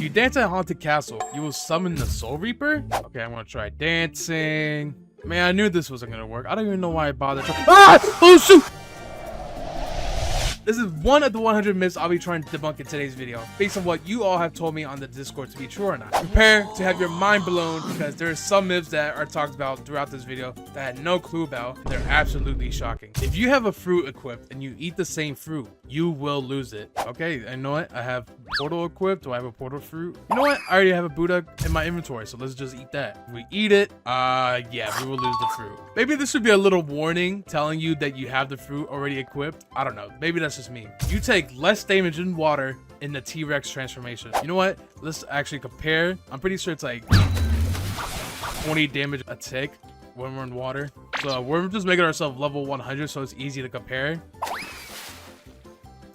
you dance at a haunted castle, you will summon the Soul Reaper. Okay, I'm gonna try dancing. Man, I knew this wasn't gonna work. I don't even know why I bothered. Ah! Oh shoot! This is one of the 100 myths I'll be trying to debunk in today's video, based on what you all have told me on the Discord to be true or not. Prepare to have your mind blown, because there are some myths that are talked about throughout this video that I had no clue about, and they're absolutely shocking. If you have a fruit equipped and you eat the same fruit, you will lose it. Okay, I know what? I have portal equipped. Do I have a portal fruit? You know what? I already have a Buddha in my inventory, so let's just eat that. If we eat it, yeah, we will lose the fruit. Maybe this should be a little warning telling you that you have the fruit already equipped. I don't know. Maybe that's just me. You take less damage in water in the T-Rex transformation. You know what? Let's actually compare. I'm pretty sure it's like 20 damage a tick when we're in water. So we're just making ourselves level 100, so it's easy to compare.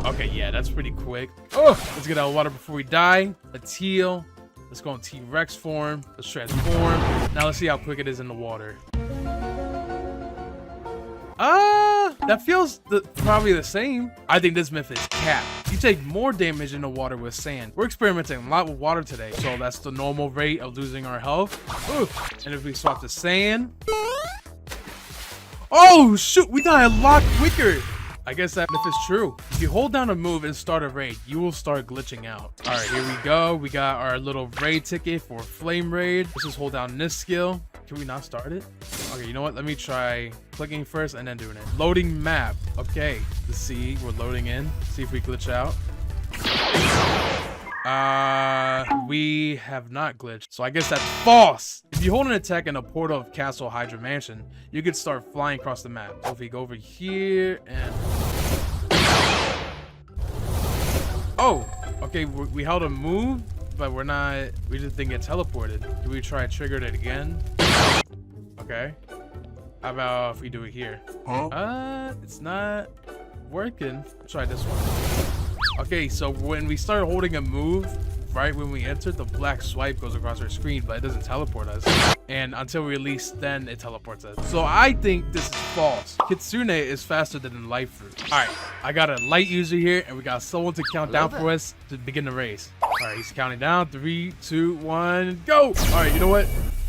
Okay, yeah, that's pretty quick. Oh, let's get out of water before we die. Let's heal. Let's go in T-Rex form. Let's transform. Now let's see how quick it is in the water. That feels probably the same. I think this myth is cap. You take more damage in the water with sand. We're experimenting a lot with water today, so that's the normal rate of losing our health. Ooh. And if we swap to sand, oh shoot, we die a lot quicker. I guess that myth is true. If you hold down a move and start a raid, you will start glitching out. All right, here we go. We got our little raid ticket for flame raid. Let's just hold down this skill. Can we not start it? Okay, you know what? Let me try clicking first and then doing it. Loading map. Okay, let's see. We're loading in. See if we glitch out. We have not glitched. So I guess that's false. If you hold an attack in a portal of Castle Hydra Mansion, you can start flying across the map. So if we go over here and... Oh, okay, we held a move, but we just didn't get teleported. Do we try triggered it again? Okay. How about if we do it here? Huh? It's not working. Let's try this one. Okay, so when we start holding a move, right when we enter, the black swipe goes across our screen, but it doesn't teleport us. And until we release, then it teleports us. So I think this is false. Kitsune is faster than the light fruit. All right, I got a light user here, and we got someone to count down for us to begin the race. All right, he's counting down. 3, 2, 1, go. All right, you know what?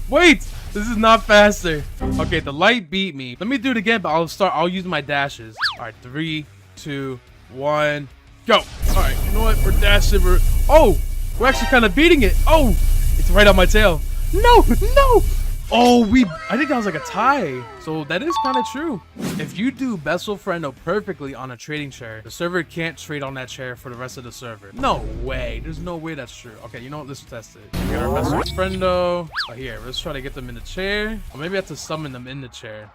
Wait, this is not faster. Okay, the light beat me. Let me do it again, but I'll use my dashes. All right, 3, 2, 1, go. All right, you know what? We're dashing. Oh, we're actually kind of beating it. Oh, it's right on my tail. No, no. Oh, I think that was like a tie. So that is kind of true. If you do Bessel Friendo perfectly on a trading chair, the server can't trade on that chair for the rest of the server. No way. There's no way that's true. Okay, you know what? Let's test it. We got our Bessel Friendo. Oh, here, let's try to get them in the chair. Or maybe I have to summon them in the chair.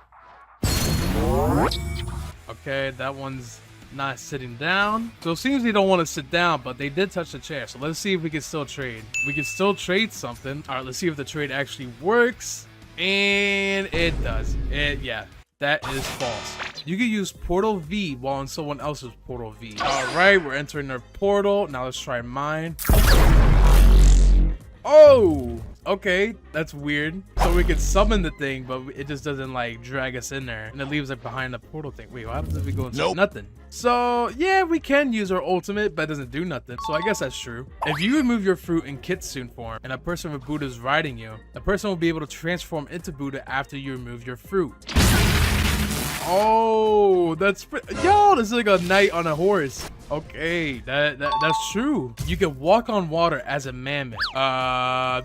Okay, that one's not sitting down. So it seems they don't want to sit down, but they did touch the chair. So let's see if we can still trade. We can still trade something. All right, let's see if the trade actually works. And it does. Yeah, that is false. You can use Portal V while in someone else's Portal V. All right, we're entering their portal. Now let's try mine. Oh, okay, that's weird. So we can summon the thing, but it just doesn't like drag us in there, and it leaves like behind the portal thing. Wait, what happens if we go into nothing? So yeah, we can use our ultimate, but it doesn't do nothing. So I guess that's true. If you remove your fruit in Kitsune form and a person with Buddha is riding you, the person will be able to transform into Buddha after you remove your fruit. Oh, that's yo, this is like a knight on a horse. Okay, that's true. You can walk on water as a mammoth. I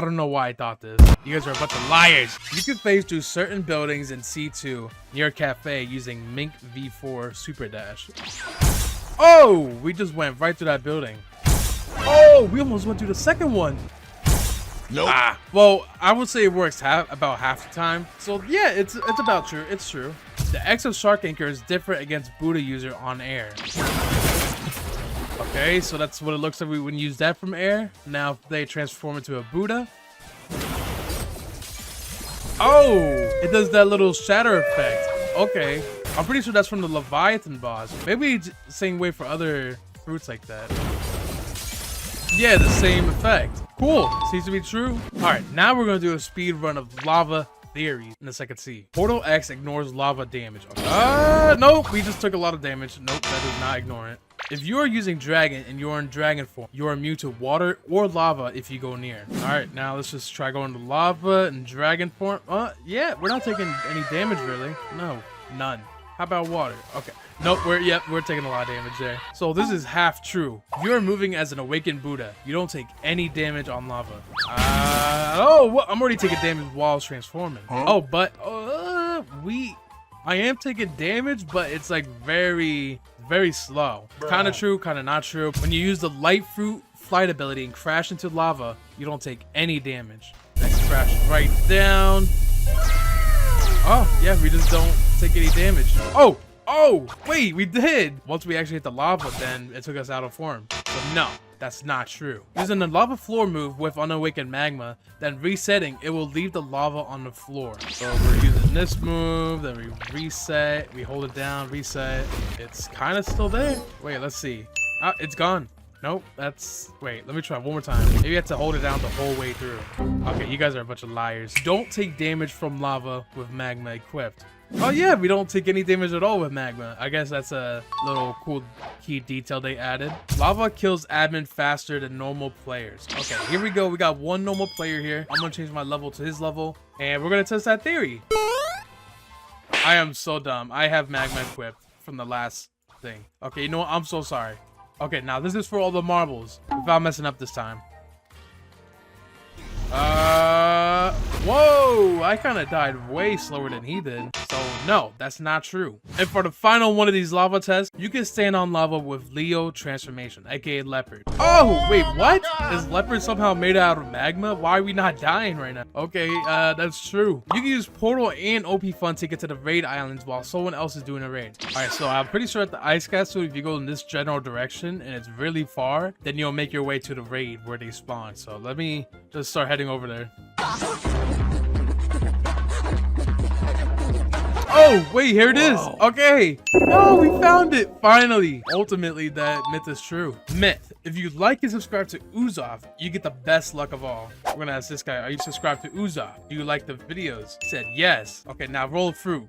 don't know why I thought this. You guys are a bunch of liars. You can phase through certain buildings in C2 near a cafe using Mink V4 Super Dash. Oh, we just went right through that building. Oh, we almost went through the second one. Nope. Well, I would say it works about half the time. So yeah, it's about true. It's true. The X of Shark Anchor is different against Buddha user on air. Okay, so that's what it looks like. We wouldn't use that from air. Now if they transform into a Buddha. Oh, it does that little shatter effect. Okay, I'm pretty sure that's from the Leviathan boss. Maybe it's the same way for other fruits like that. Yeah, the same effect. Cool, seems to be true. All right, now we're gonna do a speed run of lava theories in the second C. Portal X ignores lava damage. Okay. Nope, we just took a lot of damage. Nope, that does not ignore it. If you are using dragon and you're in dragon form, you are immune to water or lava if you go near. All right, now let's just try going to lava and dragon form. Yeah, we're not taking any damage really. No, none. How about water? Okay. Nope, we're taking a lot of damage there. So this is half true. If you're moving as an awakened Buddha, you don't take any damage on lava. I'm already taking damage while transforming. Oh, but I am taking damage, but it's like very slow. Kind of true, kind of not true. When you use the light fruit flight ability and crash into lava, you don't take any damage. Next, crash right down. Oh, yeah, we just don't take any damage. Oh, wait, we did. Once we actually hit the lava, then it took us out of form. But no, that's not true. Using the lava floor move with unawakened magma, then resetting, it will leave the lava on the floor. So we're using this move, then we reset, we hold it down, reset. It's kind of still there. Wait, let's see. It's gone. Nope, wait, let me try one more time. Maybe you have to hold it down the whole way through. Okay, you guys are a bunch of liars. Don't take damage from lava with magma equipped. Oh yeah, we don't take any damage at all with magma. I guess that's a little cool key detail they added. Lava kills admin faster than normal players. Okay, here we go. We got one normal player here. I'm gonna change my level to his level, and we're gonna test that theory. I am so dumb. I have magma equipped from the last thing. Okay, you know what? I'm so sorry. Okay, now this is for all the marbles. Without messing up this time. Whoa! I kind of died way slower than he did. So no, that's not true. And for the final one of these lava tests, you can stand on lava with Leo transformation, aka leopard. Oh, wait, what? Is leopard somehow made out of magma? Why are we not dying right now? Okay, that's true. You can use portal and OP fun to get to the raid islands while someone else is doing a raid. All right, so I'm pretty sure at the ice castle, if you go in this general direction and it's really far, then you'll make your way to the raid where they spawn. So let me just start heading over there. Oh, wait, here it is. Okay. No, we found it. Finally. Ultimately, that myth is true. Myth. If you like and subscribe to Uzov, you get the best luck of all. We're going to ask this guy, are you subscribed to Uzov? Do you like the videos? He said, yes. Okay, now roll through.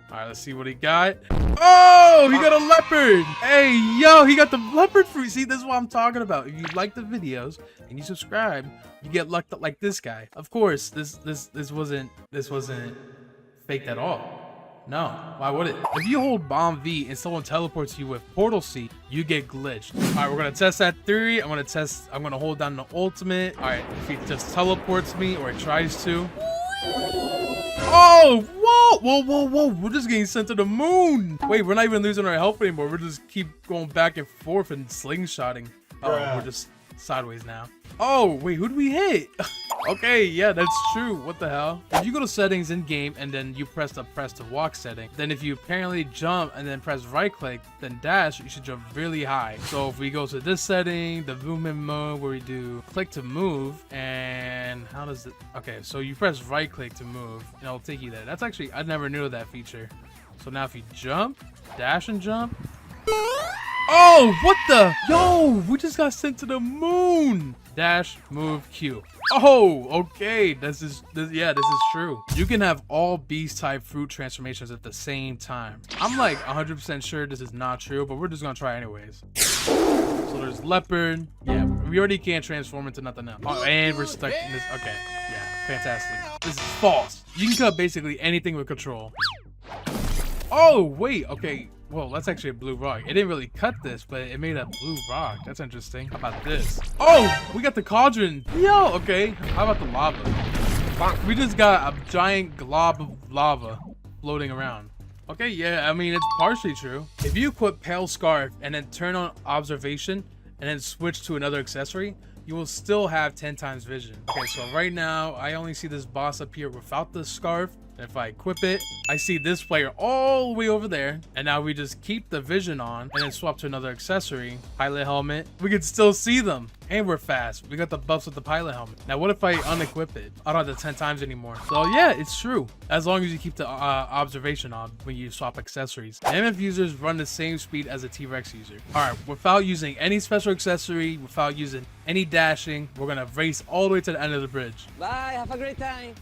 All right, let's see what he got. Oh, he got a leopard. Hey, yo, he got the leopard fruit. See, this is what I'm talking about. If you like the videos and you subscribe, you get lucked up like this guy. Of course, this wasn't faked at all. No, why would it? If you hold bomb V and someone teleports you with portal C, you get glitched. All right, we're gonna test that theory. I'm gonna hold down the ultimate. All right, if he just teleports me or he tries to. Oh, whoa, we're just getting sent to the moon. Wait, we're not even losing our health anymore. We're just keep going back and forth and slingshotting. Oh, we're just sideways now. Oh, wait, who did we hit? Okay, yeah, that's true. What the hell? If you go to settings in game and then you press to walk setting, then if you apparently jump and then press right click, then dash, you should jump really high. So if we go to this setting, the movement mode where we do click to move, and how does it? Okay, so you press right click to move and it'll take you there. That's actually, I never knew of that feature. So now if you jump, dash and jump. Oh, what the? Yo, we just got sent to the moon. Dash, move, Q. Oh, okay. This is true. You can have all beast type fruit transformations at the same time. I'm like 100% sure this is not true, but we're just gonna try anyways. So there's leopard. Yeah, we already can't transform into nothing else. Oh, and we're stuck in this. Okay, yeah, fantastic. This is false. You can cut basically anything with control. Oh, wait, okay. Well, that's actually a blue rock. It didn't really cut this, but it made a blue rock. That's interesting. How about this? Oh, we got the cauldron. Yo, okay. How about the lava? We just got a giant glob of lava floating around. Okay, yeah, I mean, it's partially true. If you equip Pale Scarf and then turn on observation and then switch to another accessory, you will still have 10 times vision. Okay, so right now, I only see this boss up here without the scarf. If I equip it, I see this player all the way over there. And now we just keep the vision on and then swap to another accessory. Pilot helmet. We can still see them. And we're fast. We got the buffs with the pilot helmet. Now, what if I unequip it? I don't have the 10 times anymore. So yeah, it's true. As long as you keep the observation on when you swap accessories. MF users run the same speed as a T-Rex user. All right, without using any special accessory, without using any dashing, we're gonna race all the way to the end of the bridge. Bye, have a great time.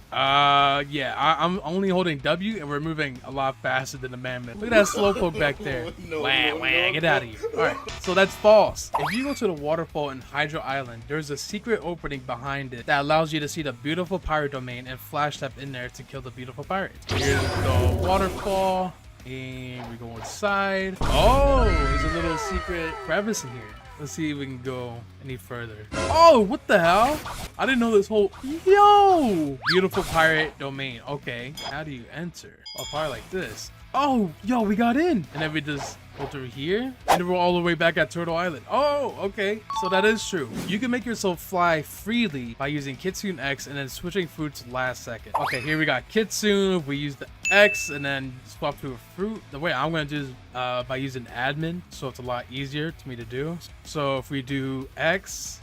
Yeah, I'm only holding W and we're moving a lot faster than the mammoth. Look at that slowpoke back there. Wah, get out of here. All right, so that's false. If you go to the waterfall in Hydro Island, there's a secret opening behind it that allows you to see the beautiful pirate domain and flash step in there to kill the beautiful pirate. Here's the waterfall, and we go inside. Oh, there's a little secret crevice in here. Let's see if we can go any further. Oh, what the hell? I didn't know this whole... Yo! Beautiful pirate domain. Okay, how do you enter? Oh, probably like this. Oh, yo, we got in. And then we just go through here. And then we're all the way back at Turtle Island. Oh, okay. So that is true. You can make yourself fly freely by using Kitsune X and then switching fruits last second. Okay, here we got Kitsune. We use the X and then swap to a fruit. The way I'm going to do is by using admin. So it's a lot easier to me to do. So if we do X.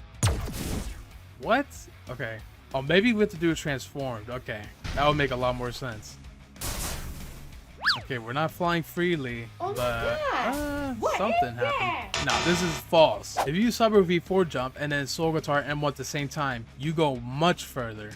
What? Okay. Oh, maybe we have to do a transformed. Okay. That would make a lot more sense. Okay, we're not flying freely, but something happened. No, this is false. If you use Cyber V4 jump and then Soul Guitar M1 at the same time, you go much further.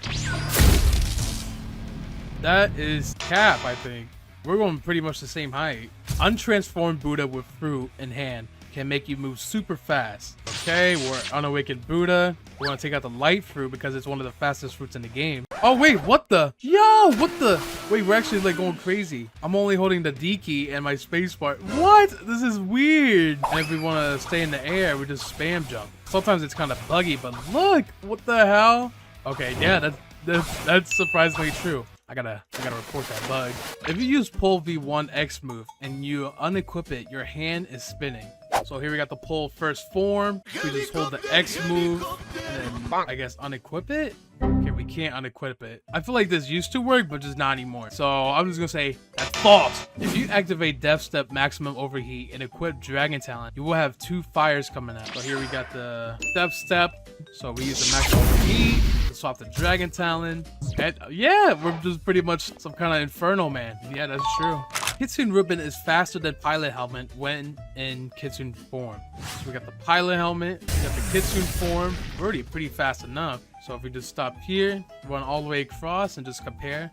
That is cap, I think. We're going pretty much the same height. Untransformed Buddha with fruit in hand can make you move super fast. Okay, we're unawakened Buddha. We're gonna take out the light fruit because it's one of the fastest fruits in the game. Oh wait, what the? Yo, what the? Wait, we're actually like going crazy. I'm only holding the D key and my space bar. What? This is weird. And if we wanna stay in the air, we just spam jump. Sometimes it's kind of buggy, but look, what the hell? Okay, yeah, that's surprisingly true. I gotta report that bug. If you use pull V1 X move and you unequip it, your hand is spinning. So here we got the pull first form. We just hold the X move and then I guess unequip it. Okay, we can't unequip it. I feel like this used to work, but just not anymore. So I'm just gonna say that's false. If you activate Death Step Maximum Overheat and equip Dragon Talent, you will have 2 fires coming out. So here we got the Death Step. So we use the Maximum Overheat to swap the Dragon Talent. And yeah, we're just pretty much some kind of Inferno man. Yeah, that's true. Kitsune Ribbon is faster than Pilot Helmet when in Kitsune form. So we got the Pilot Helmet, we got the Kitsune form. We're already pretty fast enough. So if we just stop here, run all the way across and just compare.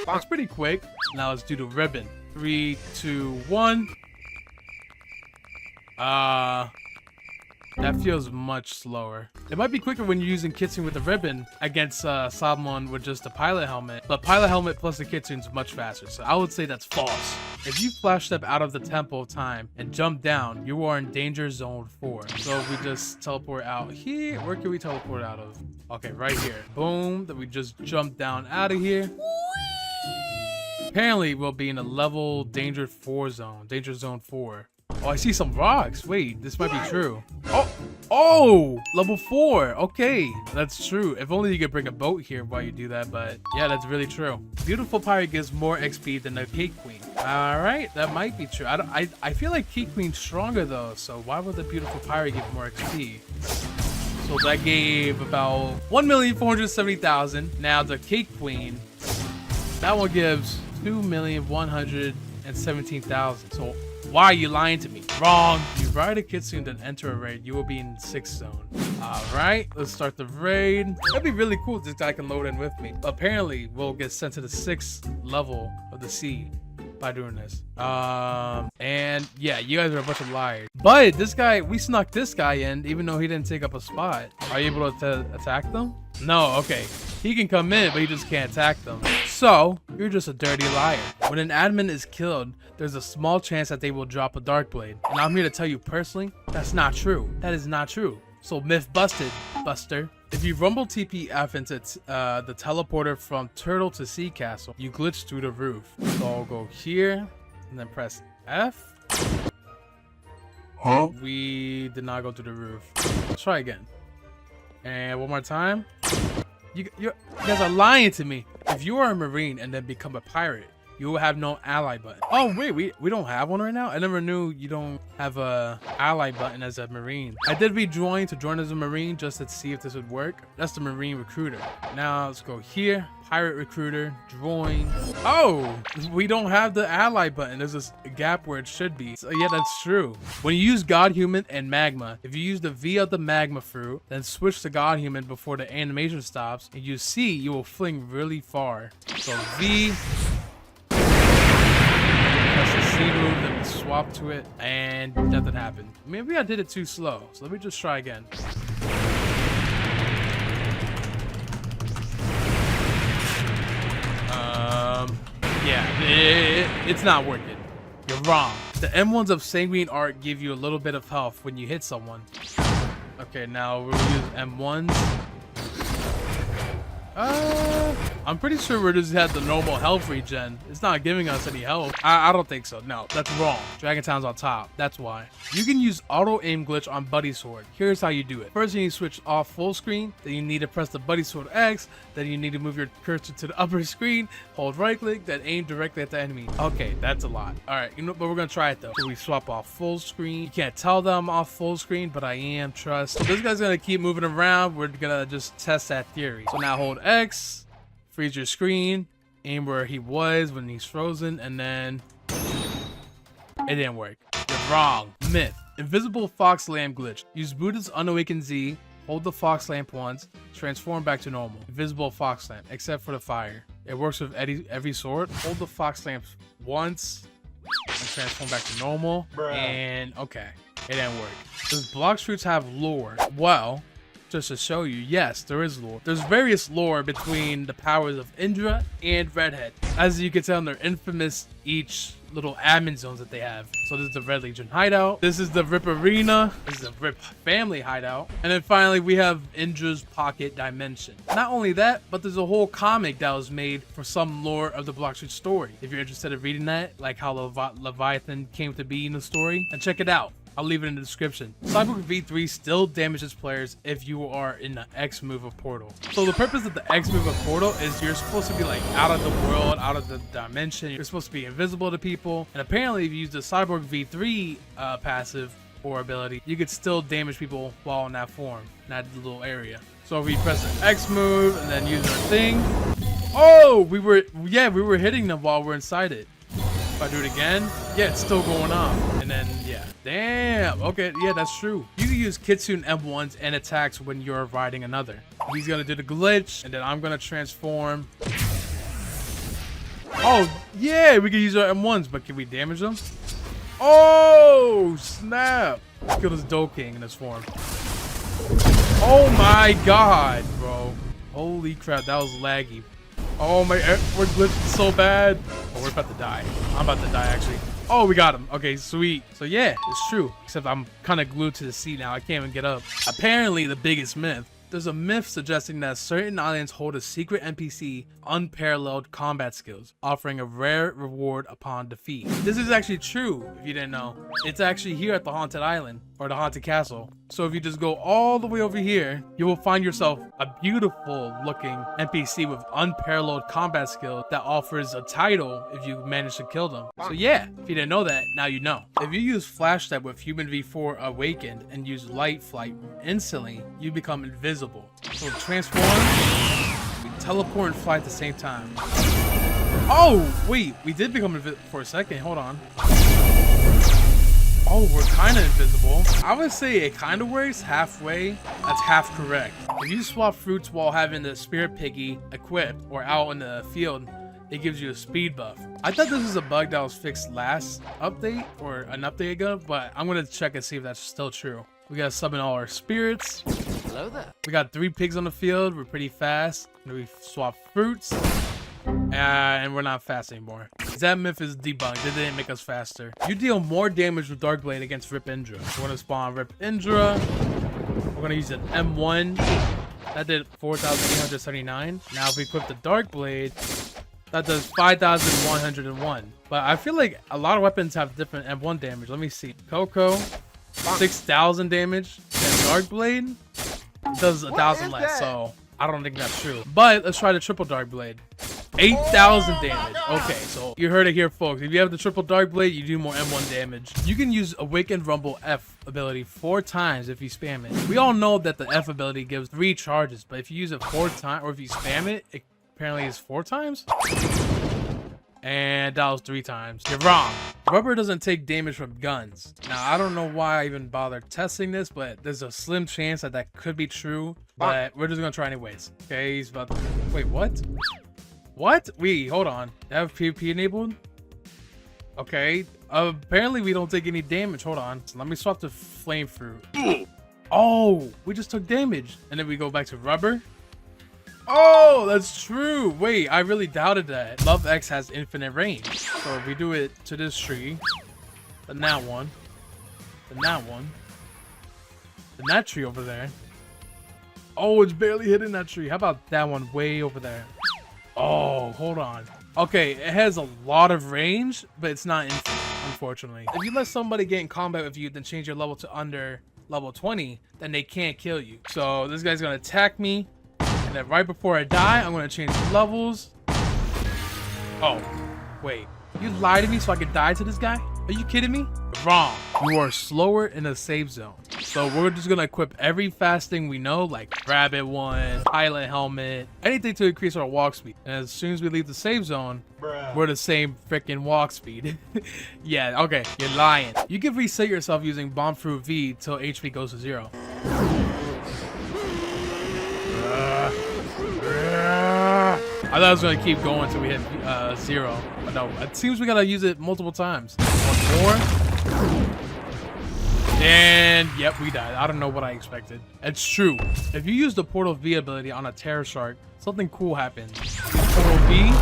That's pretty quick. Now let's do the ribbon. 3, 2, 1. That feels much slower. It might be quicker when you're using Kitsune with the ribbon against someone with just the pilot helmet, but pilot helmet plus the Kitsune is much faster, so I would say that's false. If you flash step out of the Temple of Time and jump down, you are in danger zone 4. So if we just teleport out here, where can we teleport out of? Okay, right here. Boom, then we just jump down out of here. Apparently we'll be in a level danger 4 zone, danger zone 4. Oh, I see some rocks. Wait, this might be true. Oh, level 4. Okay, that's true. If only you could bring a boat here while you do that, but yeah, that's really true. Beautiful Pirate gives more XP than the Cake Queen. All right, that might be true. I feel like Cake Queen's stronger though, so why would the Beautiful Pirate give more XP? So that gave about 1,470,000. Now the Cake Queen, that one gives 2,117,000. So why are you lying to me? Wrong. You ride a Kitsune then enter a raid, you will be in 6th zone. Alright, let's start the raid. That'd be really cool if this guy can load in with me. Apparently, we'll get sent to the 6th level of the sea by doing this. And yeah, you guys are a bunch of liars. But this guy, we snuck this guy in even though he didn't take up a spot. Are you able to attack them? No, okay. He can come in, but he just can't attack them. So, you're just a dirty liar. When an admin is killed, there's a small chance that they will drop a Dark Blade. And I'm here to tell you personally, that's not true. That is not true. So myth busted, Buster. If you rumble TPF into the teleporter from Turtle to Sea Castle, you glitch through the roof. So I'll go here, and then press F. Huh? We did not go through the roof. Let's try again. And one more time. You guys are lying to me. If you are a Marine and then become a pirate, you will have no ally button. Oh wait, we don't have one right now? I never knew you don't have a ally button as a Marine. I did rejoin to join as a Marine just to see if this would work. That's the Marine recruiter. Now let's go here. Pirate recruiter, join. Oh, we don't have the ally button. There's this gap where it should be. So yeah, that's true. When you use God Human and Magma, if you use the V of the Magma fruit, then switch to God Human before the animation stops, and you see you will fling really far. So V, press the C move, then we swap to it, and nothing happened. Maybe I did it too slow. So let me just try again. Yeah, it's not working. You're wrong. The M1s of Sanguine Art give you a little bit of health when you hit someone. Okay, now we'll use M1s. I'm pretty sure we're just had the normal health regen. It's not giving us any health. I don't think so. No, that's wrong. Dragon Town's on top. That's why. You can use auto aim glitch on Buddy Sword. Here's how you do it. First, you need to switch off full screen. Then you need to press the Buddy Sword X. Then you need to move your cursor to the upper screen. Hold right click. Then aim directly at the enemy. Okay, that's a lot. All right, you know, but we're gonna try it though. So we swap off full screen. You can't tell that I'm off full screen, but I am. Trust. So this guy's gonna keep moving around. We're gonna just test that theory. So now hold X. Freeze your screen, aim where he was when he's frozen, and then it didn't work. You're wrong. Myth. Invisible Fox Lamp glitch. Use Buddha's Unawakened Z, hold the Fox Lamp once, transform back to normal. Invisible Fox Lamp, except for the fire. It works with every sword. Hold the Fox Lamp once, and transform back to normal. Bruh. And okay, it didn't work. Does Blox fruits have lore? Well, just to show you, yes, there is lore. There's various lore between the powers of Indra and Redhead. As you can tell, they're infamous, each little admin zones that they have. So this is the Red Legion hideout. This is the Rip Arena. This is the Rip family hideout. And then finally, we have Indra's Pocket Dimension. Not only that, but there's a whole comic that was made for some lore of the Blox fruit story. If you're interested in reading that, like how Leviathan came to be in the story, and check it out. I'll leave it in the description. Cyborg V3 still damages players if you are in the X move of Portal. So the purpose of the X move of Portal is you're supposed to be like out of the world, out of the dimension. You're supposed to be invisible to people. And apparently if you use the Cyborg V3 passive or ability, you could still damage people while in that form, in that little area. So if we press the X move and then use our thing. Oh, we were hitting them while we're inside it. If I do it again, yeah, it's still going on. And then, yeah. Damn. Okay, yeah, that's true. You can use Kitsune M1s and attacks when you're riding another. He's going to do the glitch, and then I'm going to transform. Oh, yeah, we can use our M1s, but can we damage them? Oh, snap. Let's kill this Dokking in this form. Oh, my God, bro. Holy crap, that was laggy. Oh my, we're glitching so bad. Oh, we're about to die. I'm about to die, actually. Oh, we got him. Okay, sweet. So yeah, it's true. Except I'm kind of glued to the seat now. I can't even get up. Apparently, the biggest myth. There's a myth suggesting that certain islands hold a secret NPC unparalleled combat skills, offering a rare reward upon defeat. This is actually true, if you didn't know. It's actually here at the Haunted Island, or the Haunted Castle. So if you just go all the way over here, you will find yourself a beautiful looking NPC with unparalleled combat skill that offers a title if you manage to kill them. So yeah, if you didn't know that, now you know. If you use Flash Step with Human V4 Awakened and use Light Flight instantly, you become invisible. So transform, we teleport and fly at the same time. Oh, wait, we did become invisible for a second, hold on. Oh, we're kind of invisible. I would say it kind of works halfway. That's half correct. If you swap fruits while having the Spirit Piggy equipped or out in the field, it gives you a speed buff. I thought this was a bug that was fixed last update or an update ago, but I'm going to check and see if that's still true. We got to summon all our spirits. Hello there. We got 3 pigs on the field. We're pretty fast. And we swap fruits. And we're not fast anymore. That myth is debunked. It didn't make us faster. You deal more damage with Dark Blade against Rip Indra. We're going to spawn Rip Indra. We're going to use an M1. That did 4,879. Now if we equip the Dark Blade, that does 5,101. But I feel like a lot of weapons have different M1 damage. Let me see. Coco, 6,000 damage. And Dark Blade does 1,000 less. So I don't think that's true. But let's try the triple Dark Blade. 8,000 damage. Okay, so you heard it here, folks. If you have the triple dark blade, you do more M1 damage. You can use Awakened Rumble F ability 4 times if you spam it. We all know that the F ability gives 3 charges, but if you use it 4 times, or if you spam it, it apparently is 4 times. And that was 3 times. You're wrong. Rubber doesn't take damage from guns. Now, I don't know why I even bothered testing this, but there's a slim chance that that could be true. But we're just gonna try anyways. Okay, he's about to... Wait, what? What? Wait, hold on. Have PvP enabled? Okay. Apparently we don't take any damage. Hold on. So let me swap to flame fruit. Oh, we just took damage. And then we go back to rubber. Oh, that's true. Wait, I really doubted that. Love X has infinite range. So if we do it to this tree, then that one, then that one, then that tree over there. Oh, it's barely hitting that tree. How about that one way over there? Oh, hold on. Okay, it has a lot of range, but it's not infinite, unfortunately. If you let somebody get in combat with you, then change your level to under level 20, then they can't kill you. So this guy's gonna attack me, and then right before I die, I'm gonna change levels. Oh, wait. You lied to me so I could die to this guy? Are you kidding me? Wrong. You are slower in a safe zone. So we're just gonna equip every fast thing we know, like rabbit one, pilot helmet, anything to increase our walk speed. And as soon as we leave the safe zone, we're the same freaking walk speed. Yeah, okay, you're lying. You can reset yourself using Bomb Fruit V till HP goes to 0. I thought I was gonna keep going until we hit 0, but no, it seems we gotta use it multiple times. One more. And yep, we died. I don't know what I expected. It's true. If you use the Portal V ability on a Terror Shark, something cool happens. Portal V.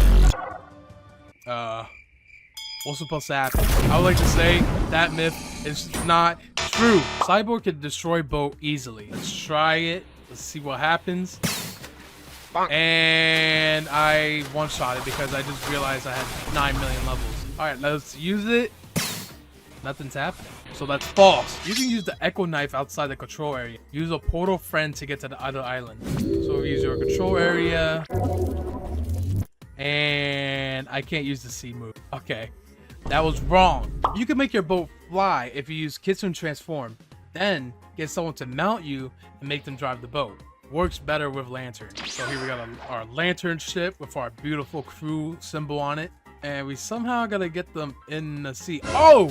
What's supposed to happen? I would like to say that myth is not true. Cyborg can destroy boat easily. Let's try it. Let's see what happens. And I one-shot it because I just realized I had 9 million levels. All right, let's use it. Nothing's happening. So that's false. You can use the Echo Knife outside the control area. Use a portal friend to get to the other island. So we use your control area. And I can't use the C move. Okay, that was wrong. You can make your boat fly if you use Kitsune Transform. Then get someone to mount you and make them drive the boat. Works better with lanterns. So here we got our lantern ship with our beautiful crew symbol on it. And we somehow gotta get them in the sea. Oh!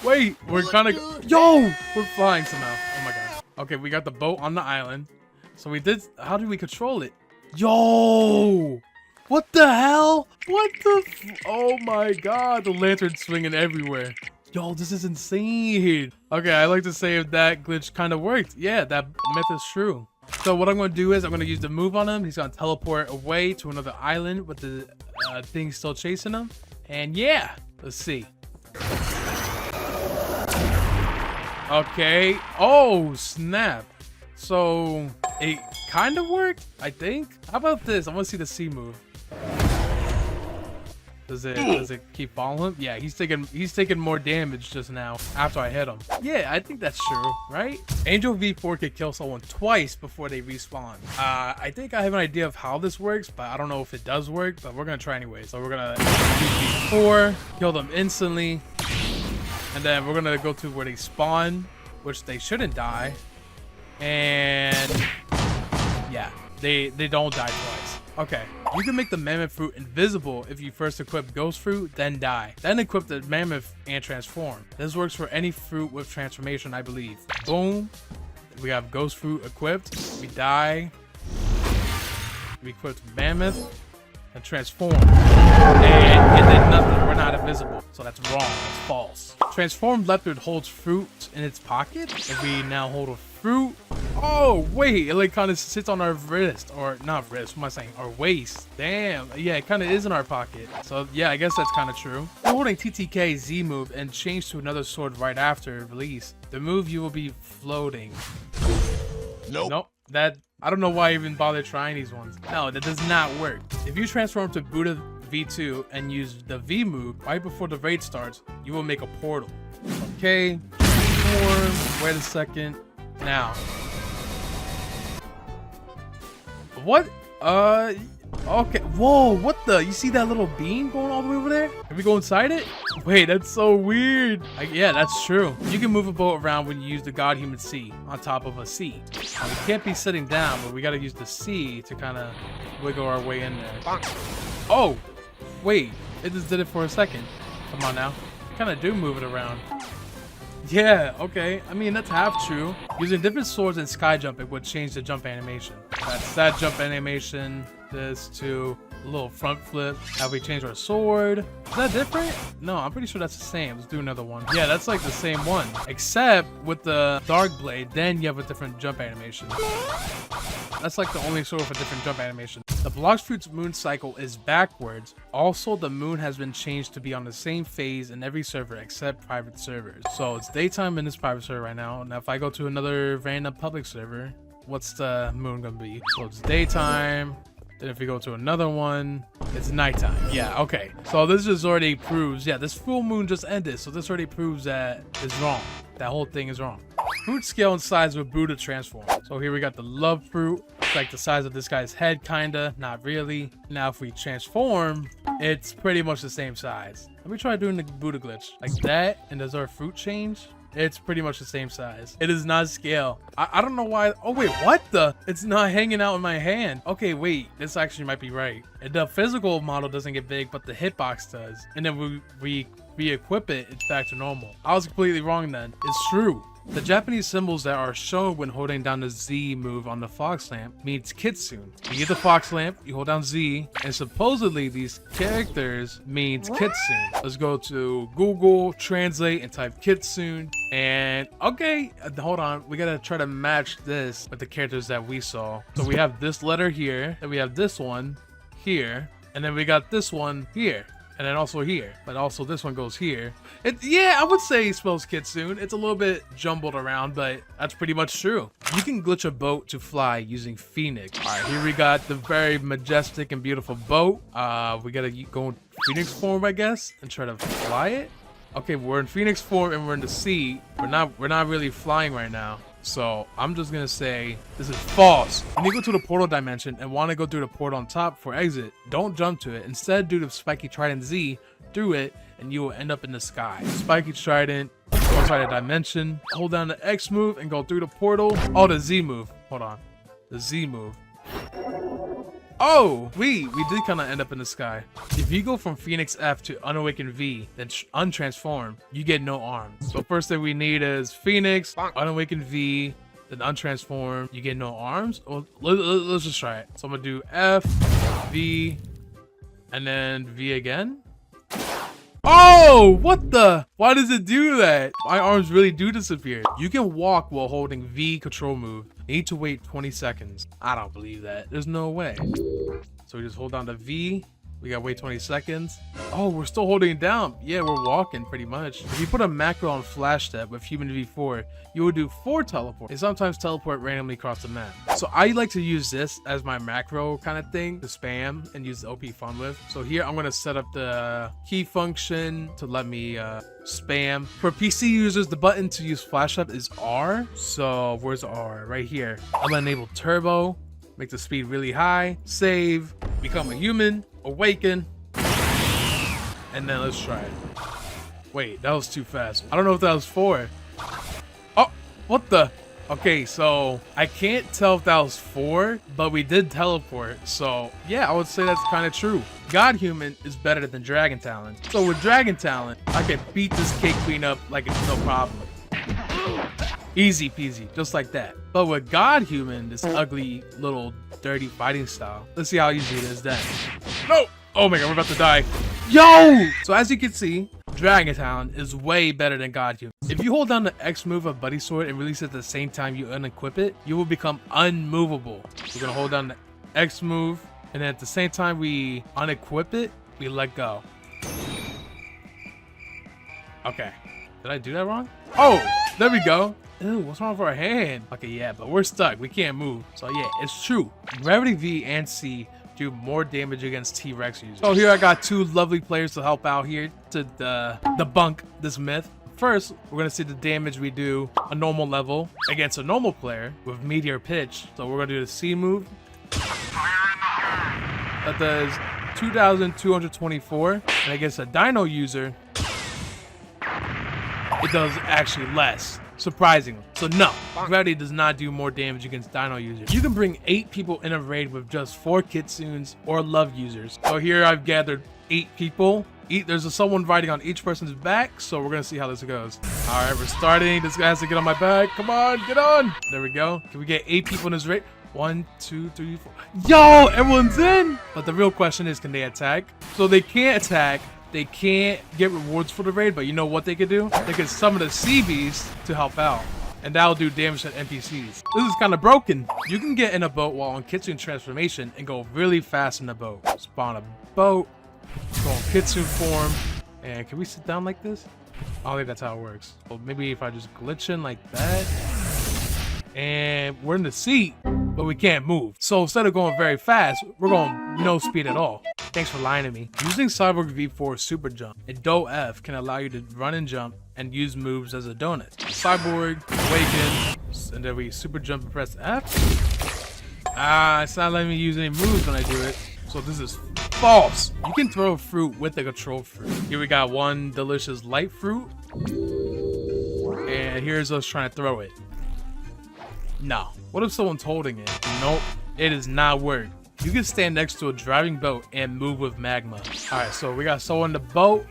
Wait, we're kind of... Yo! We're flying somehow. Oh my god. Okay, we got the boat on the island. So we did... How did we control it? Yo! What the hell? What the... Oh my god. The lantern's swinging everywhere. Yo, this is insane. Okay, I like to say if that glitch kind of worked. Yeah, that myth is true. So what I'm going to do is I'm going to use the move on him. He's going to teleport away to another island with the thing still chasing him. And yeah, let's see. Okay. Oh, snap. So it kind of worked, I think. How about this? I want to see the C move. Does it keep following him? Yeah, he's taking more damage just now after I hit him. Yeah, I think that's true, right? Angel V4 could kill someone twice before they respawn. I think I have an idea of how this works, but I don't know if it does work, but we're gonna try anyway. So we're gonna use V4, kill them instantly, and then we're gonna go to where they spawn, which they shouldn't die. And yeah, they don't die twice. Okay, you can make the Mammoth Fruit invisible if you first equip Ghost Fruit, then die. Then equip the Mammoth and transform. This works for any fruit with transformation, I believe. Boom. We have Ghost Fruit equipped. We die. We equip Mammoth and transform. And it did nothing. We're not invisible. So that's wrong. That's false. Transformed leopard holds fruit in its pocket. If we now hold a fruit. Oh, wait. It like kind of sits on our wrist. Or not wrist. What am I saying? Our waist. Damn. Yeah, it kind of is in our pocket. So yeah, I guess that's kind of true. We're holding TTK Z move and change to another sword right after release. The move, you will be floating. Nope. That, I don't know why I even bother trying these ones. No, that does not work. If you transform to Buddha V2 and use the V move right before the raid starts, you will make a portal. Okay. Transform. Wait a second. Now. What? Okay. Whoa, what the? You see that little beam going all the way over there? Can we go inside it? Wait, that's so weird. Yeah, that's true. You can move a boat around when you use the God Human C on top of a C. Now, we can't be sitting down, but we got to use the C to kind of wiggle our way in there. Oh, wait. It just did it for a second. Come on now. Kind of do move it around. Yeah, okay. I mean, that's half true. Using different swords and sky jumping would change the jump animation. That's that jump animation. This to a little front flip. Have we changed our sword? Is that different? No, I'm pretty sure that's the same. Let's do another one. Yeah, that's like the same one. Except with the dark blade, then you have a different jump animation. That's like the only sword with a different jump animation. The Blox Fruit's moon cycle is backwards. Also, the moon has been changed to be on the same phase in every server except private servers. So it's daytime in this private server right now. Now, if I go to another random public server, what's the moon gonna be? So it's daytime. Then if we go to another one, it's nighttime. Yeah, okay. So this just already proves, yeah, this full moon just ended. So this already proves that it's wrong. That whole thing is wrong. Fruit scale and size with Buddha transform. So here we got the love fruit. It's like the size of this guy's head, kinda, not really. Now if we transform, it's pretty much the same size. Let me try doing the Buddha glitch like that. And does our fruit change? It's pretty much the same size. It is not scale. I don't know why. Oh wait, what the? It's not hanging out in my hand. Okay, wait, this actually might be right. The physical model doesn't get big, but the hitbox does. And then we equip it, it's back to normal. I was completely wrong then. It's true. The Japanese symbols that are shown when holding down the Z move on the fox lamp means kitsune. You get the fox lamp, you hold down Z, and supposedly these characters means kitsune. Let's go to Google, translate, and type kitsune. And okay, hold on. We gotta try to match this with the characters that we saw. So we have this letter here, and we have this one here, and then we got this one here. And then also here, but also this one goes here. Yeah, I would say it spells kitsune. It's a little bit jumbled around, but that's pretty much true. You can glitch a boat to fly using Phoenix. All right, here we got the very majestic and beautiful boat. We gotta go in Phoenix form, I guess, and try to fly it. Okay, we're in Phoenix form and we're in the sea. We're not really flying right now. So I'm just gonna say this is false. When you go to the portal dimension and want to go through the portal on top for exit, don't jump to it. Instead, do the spiky trident Z through it and you will end up in the sky. Spiky trident, go inside a dimension, hold down the X move and go through the portal. Oh, the Z move. Hold on. The Z move. Oh, we did kind of end up in the sky. If you go from Phoenix F to Unawakened V, then untransform, you get no arms. So first thing we need is Phoenix, Unawakened V, then untransform, you get no arms. Well, let's just try it. So I'm gonna do F, V, and then V again. Oh, what the? Why does it do that? My arms really do disappear. You can walk while holding V control move. You need to wait 20 seconds. I don't believe that. There's no way. So we just hold down the V. We gotta wait 20 seconds. Oh, we're still holding it down. Yeah, we're walking pretty much. If you put a macro on flash step with human V4, you will do 4 teleport. They sometimes teleport randomly across the map. So I like to use this as my macro kind of thing to spam and use the OP fun with. So here I'm gonna set up the key function to let me spam. For PC users, the button to use flash step is R. So where's R? Right here. I'm gonna enable turbo, make the speed really high, save, become a human, awaken, and then let's try it. Wait, that was too fast. I don't know if that was 4. Oh, what the? Okay, so I can't tell if that was 4, but we did teleport. So yeah, I would say that's kind of true. God Human is better than Dragon Talon. So with Dragon Talon, I can beat this Cake Queen up like it's no problem. Easy peasy, just like that. But with God Human, this ugly little dirty fighting style, let's see how easy it is then. No! Oh my god, we're about to die. Yo! So as you can see, Dragon Talon is way better than God Human. If you hold down the X move of Buddy Sword and release it at the same time you unequip it, you will become unmovable. We're gonna hold down the X move, and then at the same time we unequip it, we let go. Okay. Did I do that wrong? Oh, there we go. Ew, what's wrong with our hand? Okay, yeah, but we're stuck. We can't move. So yeah, it's true. Gravity V and C do more damage against T-Rex users. So here I got 2 lovely players to help out here to debunk this myth. First, we're gonna see the damage we do a normal level against a normal player with Meteor Pitch. So we're gonna do the C move. that does 2,224. And against a dino user, it does actually less. Surprisingly. So no, gravity does not do more damage against dino users. You can bring 8 people in a raid with just 4 kitsunes or love users. So here I've gathered 8 people. There's someone riding on each person's back, so we're gonna see how this goes. All right, we're starting. This guy has to get on my back. Come on, get on. There we go. Can we get 8 people in this raid? 1, 2, 3, 4. Yo, everyone's in. But the real question is, can they attack? So they can't attack. They can't get rewards for the raid, but you know what they could do? They could summon the sea beast to help out, and that'll do damage to NPCs. This is kind of broken. You can get in a boat while on Kitsune transformation and go really fast in the boat. Spawn a boat, go on Kitsune form, and can we sit down like this? I don't think that's how it works. Well, maybe if I just glitch in like that, and we're in the seat, but we can't move. So instead of going very fast, we're going no speed at all. Thanks for lying to me. Using Cyborg V4 Super Jump and Do F can allow you to run and jump and use moves as a donut. Cyborg, Awaken, and then we Super Jump and press F. It's not letting me use any moves when I do it. So this is false. You can throw fruit with the control fruit. Here we got one delicious light fruit. And here's us trying to throw it. No. What if someone's holding it? Nope. It does not work. You can stand next to a driving boat and move with magma. All right, so we got someone in the boat.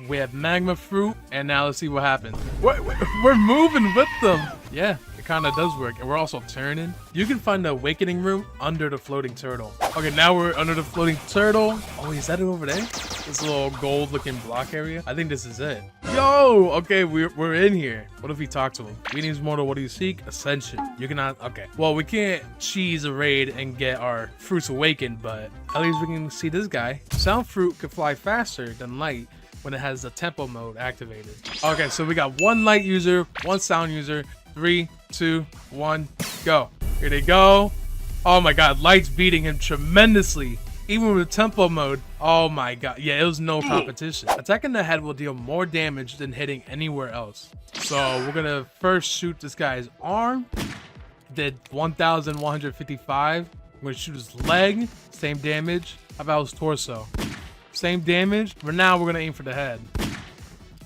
We have magma fruit, and now let's see what happens. We're moving with them. Yeah, it kind of does work, and we're also turning. You can find the awakening room under the floating turtle. Okay, now we're under the floating turtle. Oh, is that it over there? This little gold-looking block area. I think this is it. Yo, okay, we're in here. What if we talk to him? Greetings, mortal. What do you seek? Ascension. You cannot. Okay. Well, we can't cheese a raid and get our fruits awakened, but at least we can see this guy. Sound fruit can fly faster than light when it has the tempo mode activated. Okay, so we got 1 light user, 1 sound user. 3, 2, 1, go. Here they go. Oh my god, light's beating him tremendously. Even with tempo mode. Oh my god. Yeah, it was no competition. Attacking the head will deal more damage than hitting anywhere else. So we're gonna first shoot this guy's arm. Did 1,155. I'm gonna shoot his leg. Same damage. How about his torso? Same damage. But now we're gonna aim for the head.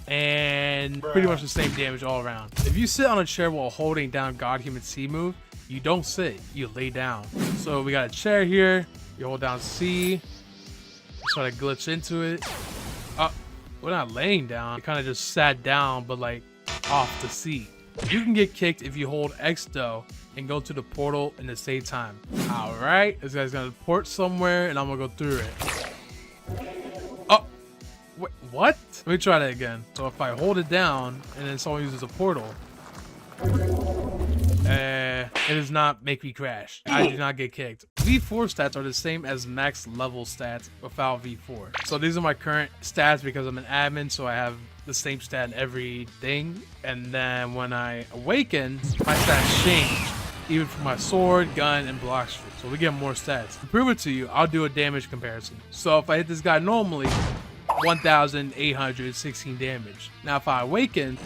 And pretty much the same damage all around. If you sit on a chair while holding down God Human C move, you don't sit, you lay down. So we got a chair here. You hold down C. Try to glitch into it. We're not laying down. It kind of just sat down, but like off the seat. You can get kicked if you hold X though and go to the portal in the same time. All right, this guy's gonna port somewhere, and I'm gonna go through it. Oh, wait, what? Let me try that again. So if I hold it down and then someone uses a portal, it does not make me crash. I do not get kicked. V4 stats are the same as max level stats without V4. So these are my current stats because I'm an admin, so I have the same stat in everything. And then when I awaken, my stats change, even for my sword, gun, and block streak. So we get more stats. To prove it to you, I'll do a damage comparison. So if I hit this guy normally, 1,816 damage. Now if I awaken,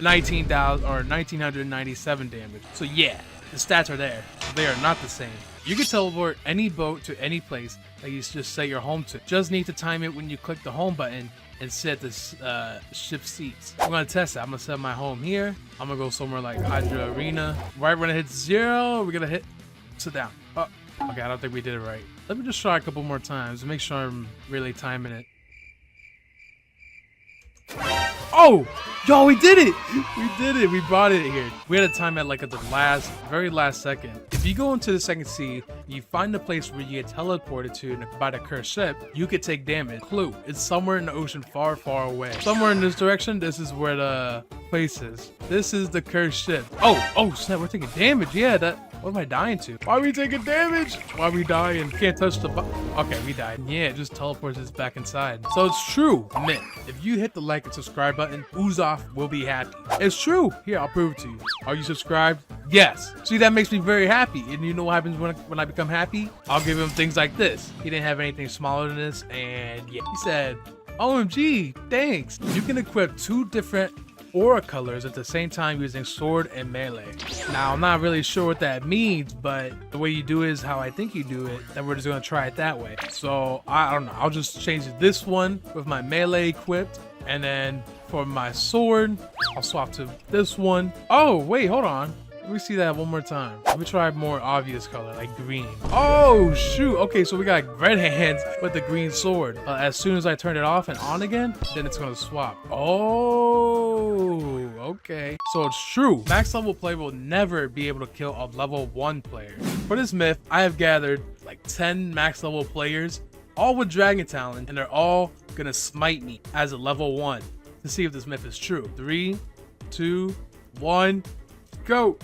19,000 or 1,997 damage. So yeah, the stats are there. They are not the same. You can teleport any boat to any place that you just set your home to. Just need to time it when you click the home button and set the ship seats. I'm gonna test it. I'm gonna set my home here. I'm gonna go somewhere like Hydra Arena. Right when it hits 0, we're gonna hit sit down. Oh, okay, I don't think we did it right. Let me just try a couple more times to make sure I'm really timing it. Oh, yo, we did it. We did it. We brought it here. We had to time it like at the very last second. If you go into the second sea, you find the place where you get teleported to by the cursed ship, you could take damage. Clue, it's somewhere in the ocean far, far away. Somewhere in this direction, this is where the place is. This is the cursed ship. Oh, snap, we're taking damage. Yeah, what am I dying to? Why are we taking damage? Why are we dying? Can't touch the okay, we died. Yeah, it just teleports us back inside. So it's true. Myth. If you hit the like and subscribe button, Uzoff will be happy. It's true. Here, I'll prove it to you. Are you subscribed? Yes. See, that makes me very happy. And you know what happens when I become happy? I'll give him things like this. He didn't have anything smaller than this. And yeah, he said, OMG, thanks. You can equip 2 different aura colors at the same time using sword and melee. Now, I'm not really sure what that means, but the way you do it is how I think you do it, then we're just gonna try it that way. So, I don't know, I'll just change this one with my melee equipped, and then for my sword, I'll swap to this one. Oh, wait, hold on. Let me see that one more time. Let me try a more obvious color, like green. Oh, shoot. Okay, so we got red hands with the green sword. As soon as I turn it off and on again, then it's gonna swap. Oh, okay. So it's true. Max level player will never be able to kill a level 1 player. For this myth, I have gathered like 10 max level players, all with dragon talent, and they're all gonna smite me as a level 1 to see if this myth is true. 3, 2, 1. Go.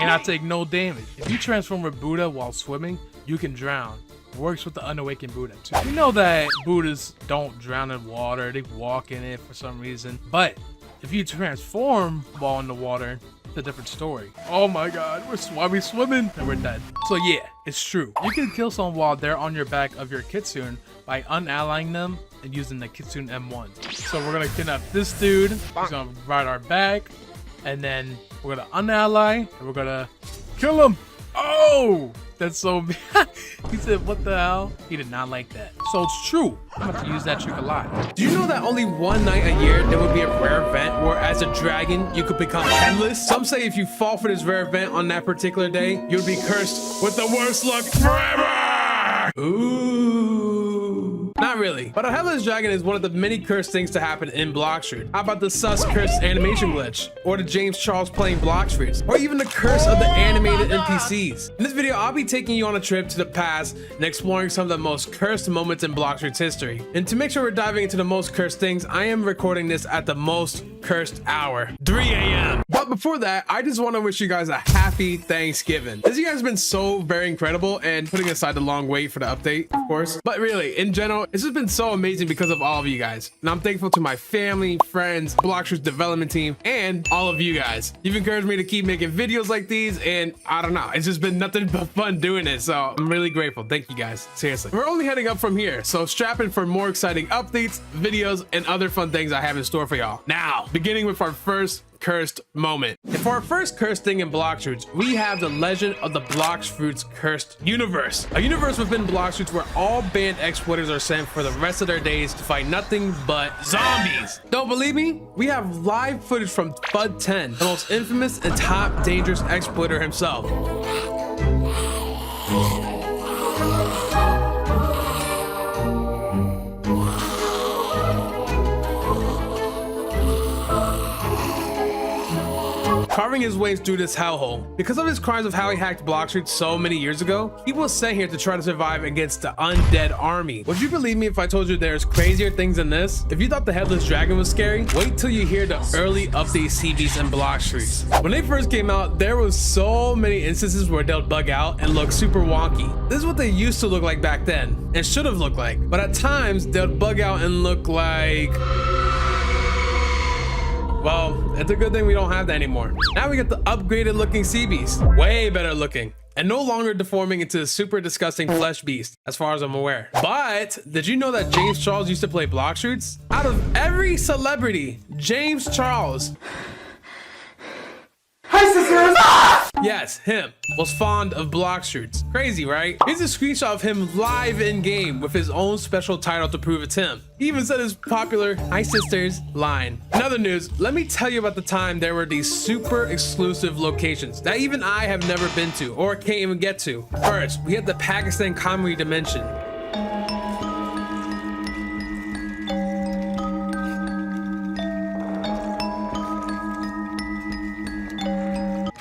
And I take no damage. If you transform a Buddha while swimming, you can drown. Works with the unawakened Buddha too. You know that Buddhas don't drown in water, they walk in it for some reason. But if you transform while in the water, it's a different story. Oh my god, we're swimming and we're dead. So yeah, it's true. You can kill someone while they're on your back of your kitsune by unallying them and using the Kitsune M1. So we're gonna kidnap this dude. He's gonna ride our back, and then we're gonna unally and we're gonna kill him. Oh, that's so bad. He said, what the hell? He did not like that. So it's true. I'm about to use that trick a lot. Do you know that only one night a year there would be a rare event where as a dragon you could become headless? Some say if you fall for this rare event on that particular day, you'll be cursed with the worst luck forever. Ooh. Not really, but a headless dragon is one of the many cursed things to happen in Blox Fruit. How about the sus cursed animation glitch? Or the James Charles playing Blox Fruits? Or even the curse of the animated NPCs? In this video, I'll be taking you on a trip to the past and exploring some of the most cursed moments in Blox Fruit's history. And to make sure we're diving into the most cursed things, I am recording this at the most cursed hour, 3 a.m. But before that, I just want to wish you guys a happy Thanksgiving. This year has been so very incredible, and putting aside the long wait for the update, of course. But really, in general, it's just been so amazing because of all of you guys. And I'm thankful to my family, friends, Blox Fruit's development team, and all of you guys. You've encouraged me to keep making videos like these, and I don't know, it's just been nothing but fun doing it. So I'm really grateful. Thank you guys. Seriously. We're only heading up from here, so strap in for more exciting updates, videos, and other fun things I have in store for y'all. Now, beginning with our first cursed moment. And for our first cursed thing in Blox Fruits, we have the legend of the Blox Fruits cursed universe. A universe within Blox Fruits where all banned exploiters are sent for the rest of their days to fight nothing but zombies. Don't believe me? We have live footage from Bud 10, the most infamous and top dangerous exploiter himself. Carving his way through this hellhole. Because of his crimes of how he hacked Blox Fruit so many years ago, he was sent here to try to survive against the undead army. Would you believe me if I told you there's crazier things than this? If you thought the headless dragon was scary, wait till you hear the early update CVs in Blox Fruits. When they first came out, there was so many instances where they'll bug out and look super wonky. This is what they used to look like back then, and should have looked like. But at times, they'll bug out and look like... well, it's a good thing we don't have that anymore. Now we get the upgraded looking sea beast. Way better looking. And no longer deforming into a super disgusting flesh beast, as far as I'm aware. But did you know that James Charles used to play Blox Fruits? Out of every celebrity, James Charles... hi, sisters! Yes, him was fond of Blox Fruits. Crazy, right? Here's a screenshot of him live in game with his own special title to prove it's him. He even said his popular "Hi sisters" line. In other news, let me tell you about the time there were these super exclusive locations that even I have never been to or can't even get to. First, we had the Pakistan Comedy Dimension.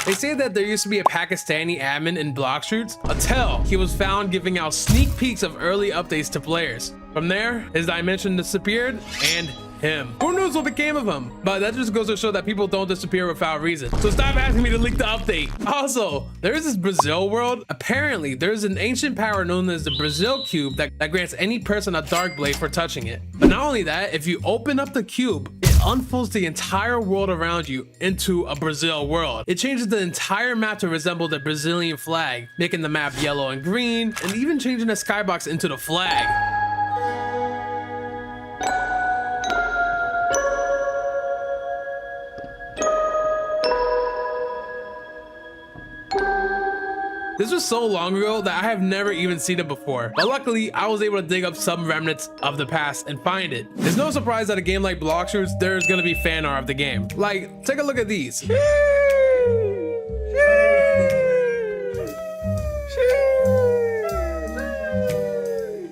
They say that there used to be a Pakistani admin in Blox Fruits until he was found giving out sneak peeks of early updates to players. From there, his dimension disappeared and him. Who knows what became of him? But that just goes to show that people don't disappear without reason. So stop asking me to leak the update. Also, there is this Brazil world. Apparently, there's an ancient power known as the Brazil Cube that grants any person a dark blade for touching it. But not only that, if you open up the cube, it unfolds the entire world around you into a Brazil world. It changes the entire map to resemble the Brazilian flag, making the map yellow and green, and even changing the skybox into the flag. This was so long ago that I have never even seen it before. But luckily, I was able to dig up some remnants of the past and find it. It's no surprise that a game like Blox, there's gonna be fan art of the game. Like, take a look at these.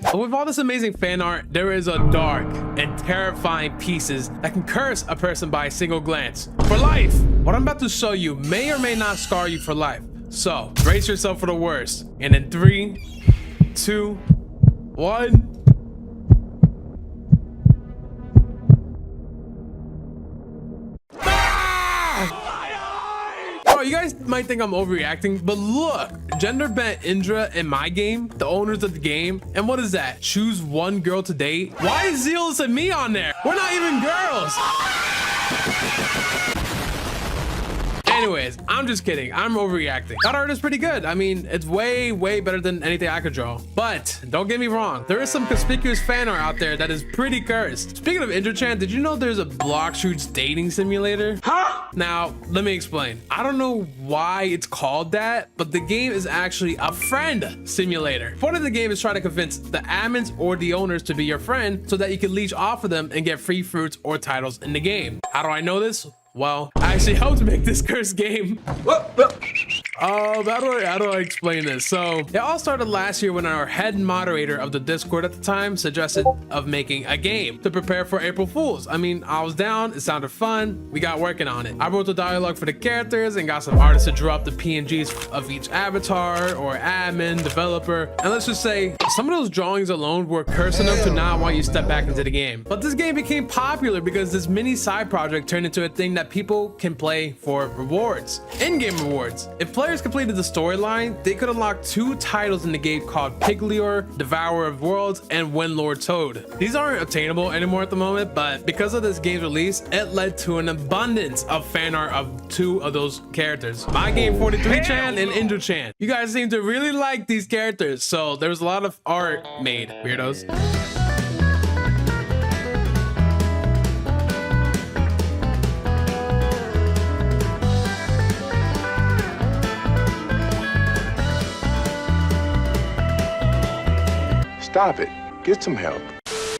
But with all this amazing fan art, there is a dark and terrifying pieces that can curse a person by a single glance. For life! What I'm about to show you may or may not scar you for life. So, brace yourself for the worst. And in 3, 2, 1... You guys might think I'm overreacting, but look, gender bent Indra in my game, the owners of the game, and what is that? Choose one girl to date? Why is Zealous and me on there? We're not even girls. Anyways, I'm just kidding. I'm overreacting. That art is pretty good. I mean, it's way better than anything I could draw. But don't get me wrong, there is some conspicuous fan art out there that is pretty cursed. Speaking of Indra-chan, did you know there's a Blox dating simulator? Huh? Now, let me explain. I don't know why it's called that, but the game is actually a friend simulator. The point of the game is trying to convince the admins or the owners to be your friend so that you can leech off of them and get free fruits or titles in the game. How do I know this? Well, I actually helped make this cursed game. How do I explain this? So it all started last year when our head moderator of the Discord at the time suggested of making a game to prepare for April Fools. I mean, I was down, it sounded fun, we got working on it. I wrote the dialogue for the characters and got some artists to draw up the PNGs of each avatar or admin, developer, and let's just say some of those drawings alone were cursed enough to not want you to step back into the game. But this game became popular because this mini side project turned into a thing that people can play for rewards, in-game rewards. If players completed the storyline, they could unlock 2 titles in the game called Piglior, Devourer of Worlds, and Windlord Toad. These aren't obtainable anymore at the moment, but because of this game's release, it led to an abundance of fan art of 2 of those characters. My Game 43chan and Indra-chan. You guys seem to really like these characters, so there was a lot of art made, weirdos. Stop it. Get some help.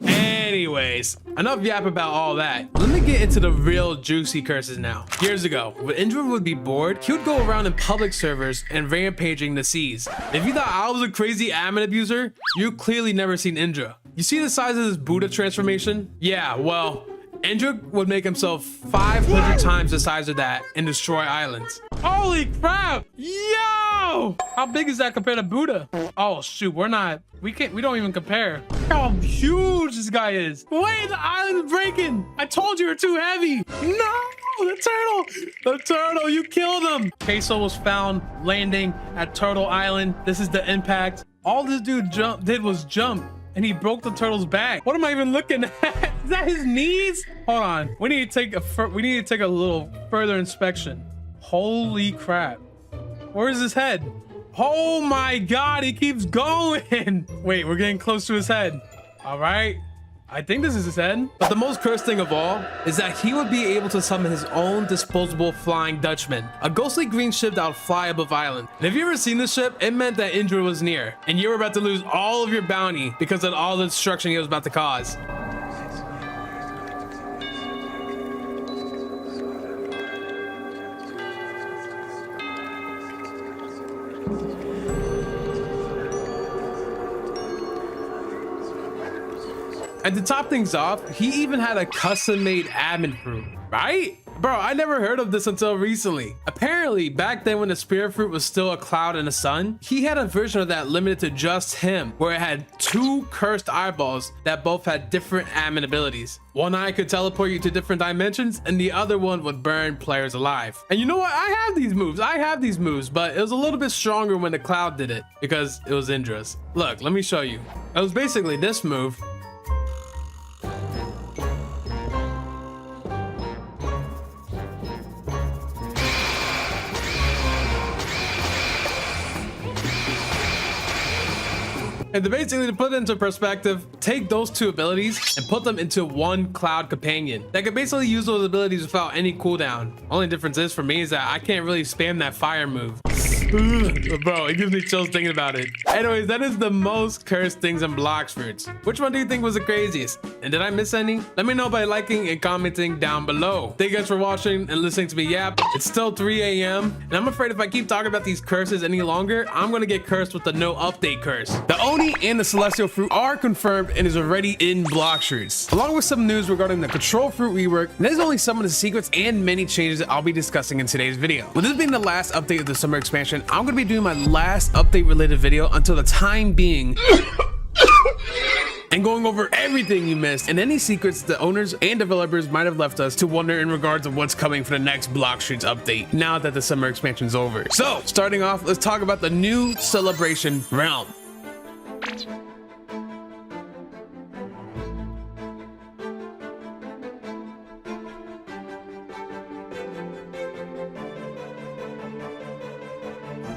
Anyways, enough yap about all that. Let me get into the real juicy curses now. Years ago, when Indra would be bored, he would go around in public servers and rampaging the seas. If you thought I was a crazy admin abuser, you clearly never seen Indra. You see the size of this Buddha transformation? Yeah, well, Indra would make himself 500 times the size of that and destroy islands. Holy crap! Yo! How big is that compared to Buddha? Oh shoot, we don't even compare. How huge this guy is. Wait, the island's breaking. I told you you're too heavy. No, the turtle, you killed him. Queso was found landing at Turtle Island. This is the impact. All this dude did was jump. And he broke the turtle's back. What am I even looking at? Is that his knees? Hold on. We need to take a little further inspection. Holy crap. Where's his head? Oh my God, he keeps going. Wait, we're getting close to his head. All right. I think this is his head. But the most cursed thing of all is that he would be able to summon his own disposable Flying Dutchman, a ghostly green ship that would fly above island. And if you ever seen this ship, it meant that Indra was near and you were about to lose all of your bounty because of all the destruction he was about to cause. And to top things off, he even had a custom-made admin fruit, right? Bro, I never heard of this until recently. Apparently, back then when the spirit fruit was still a cloud in the sun, he had a version of that limited to just him, where it had 2 cursed eyeballs that both had different admin abilities. One eye could teleport you to different dimensions, and the other one would burn players alive. And you know what? I have these moves, but it was a little bit stronger when the cloud did it, because it was Indra's. Look, let me show you. It was basically this move. And to put it into perspective, take those 2 abilities and put them into one cloud companion that can basically use those abilities without any cooldown. Only difference is for me is that I can't really spam that fire move. Bro, it gives me chills thinking about it. Anyways, that is the most cursed things in Blox fruits. Which one do you think was the craziest? And did I miss any? Let me know by liking and commenting down below. Thank you guys for watching and listening to me yap. It's still 3 a.m. and I'm afraid if I keep talking about these curses any longer, I'm gonna get cursed with the no update curse. The Oni and the Celestial fruit are confirmed and is already in Blox fruits, along with some news regarding the Control fruit rework. And there's only some of the secrets and many changes that I'll be discussing in today's video. With this being the last update of the summer expansion, I'm gonna be doing my last update related video until the time being and going over everything you missed and any secrets the owners and developers might have left us to wonder in regards to what's coming for the next Blox fruits update now that the summer expansion's over. So starting off, let's talk about the new Celebration realm.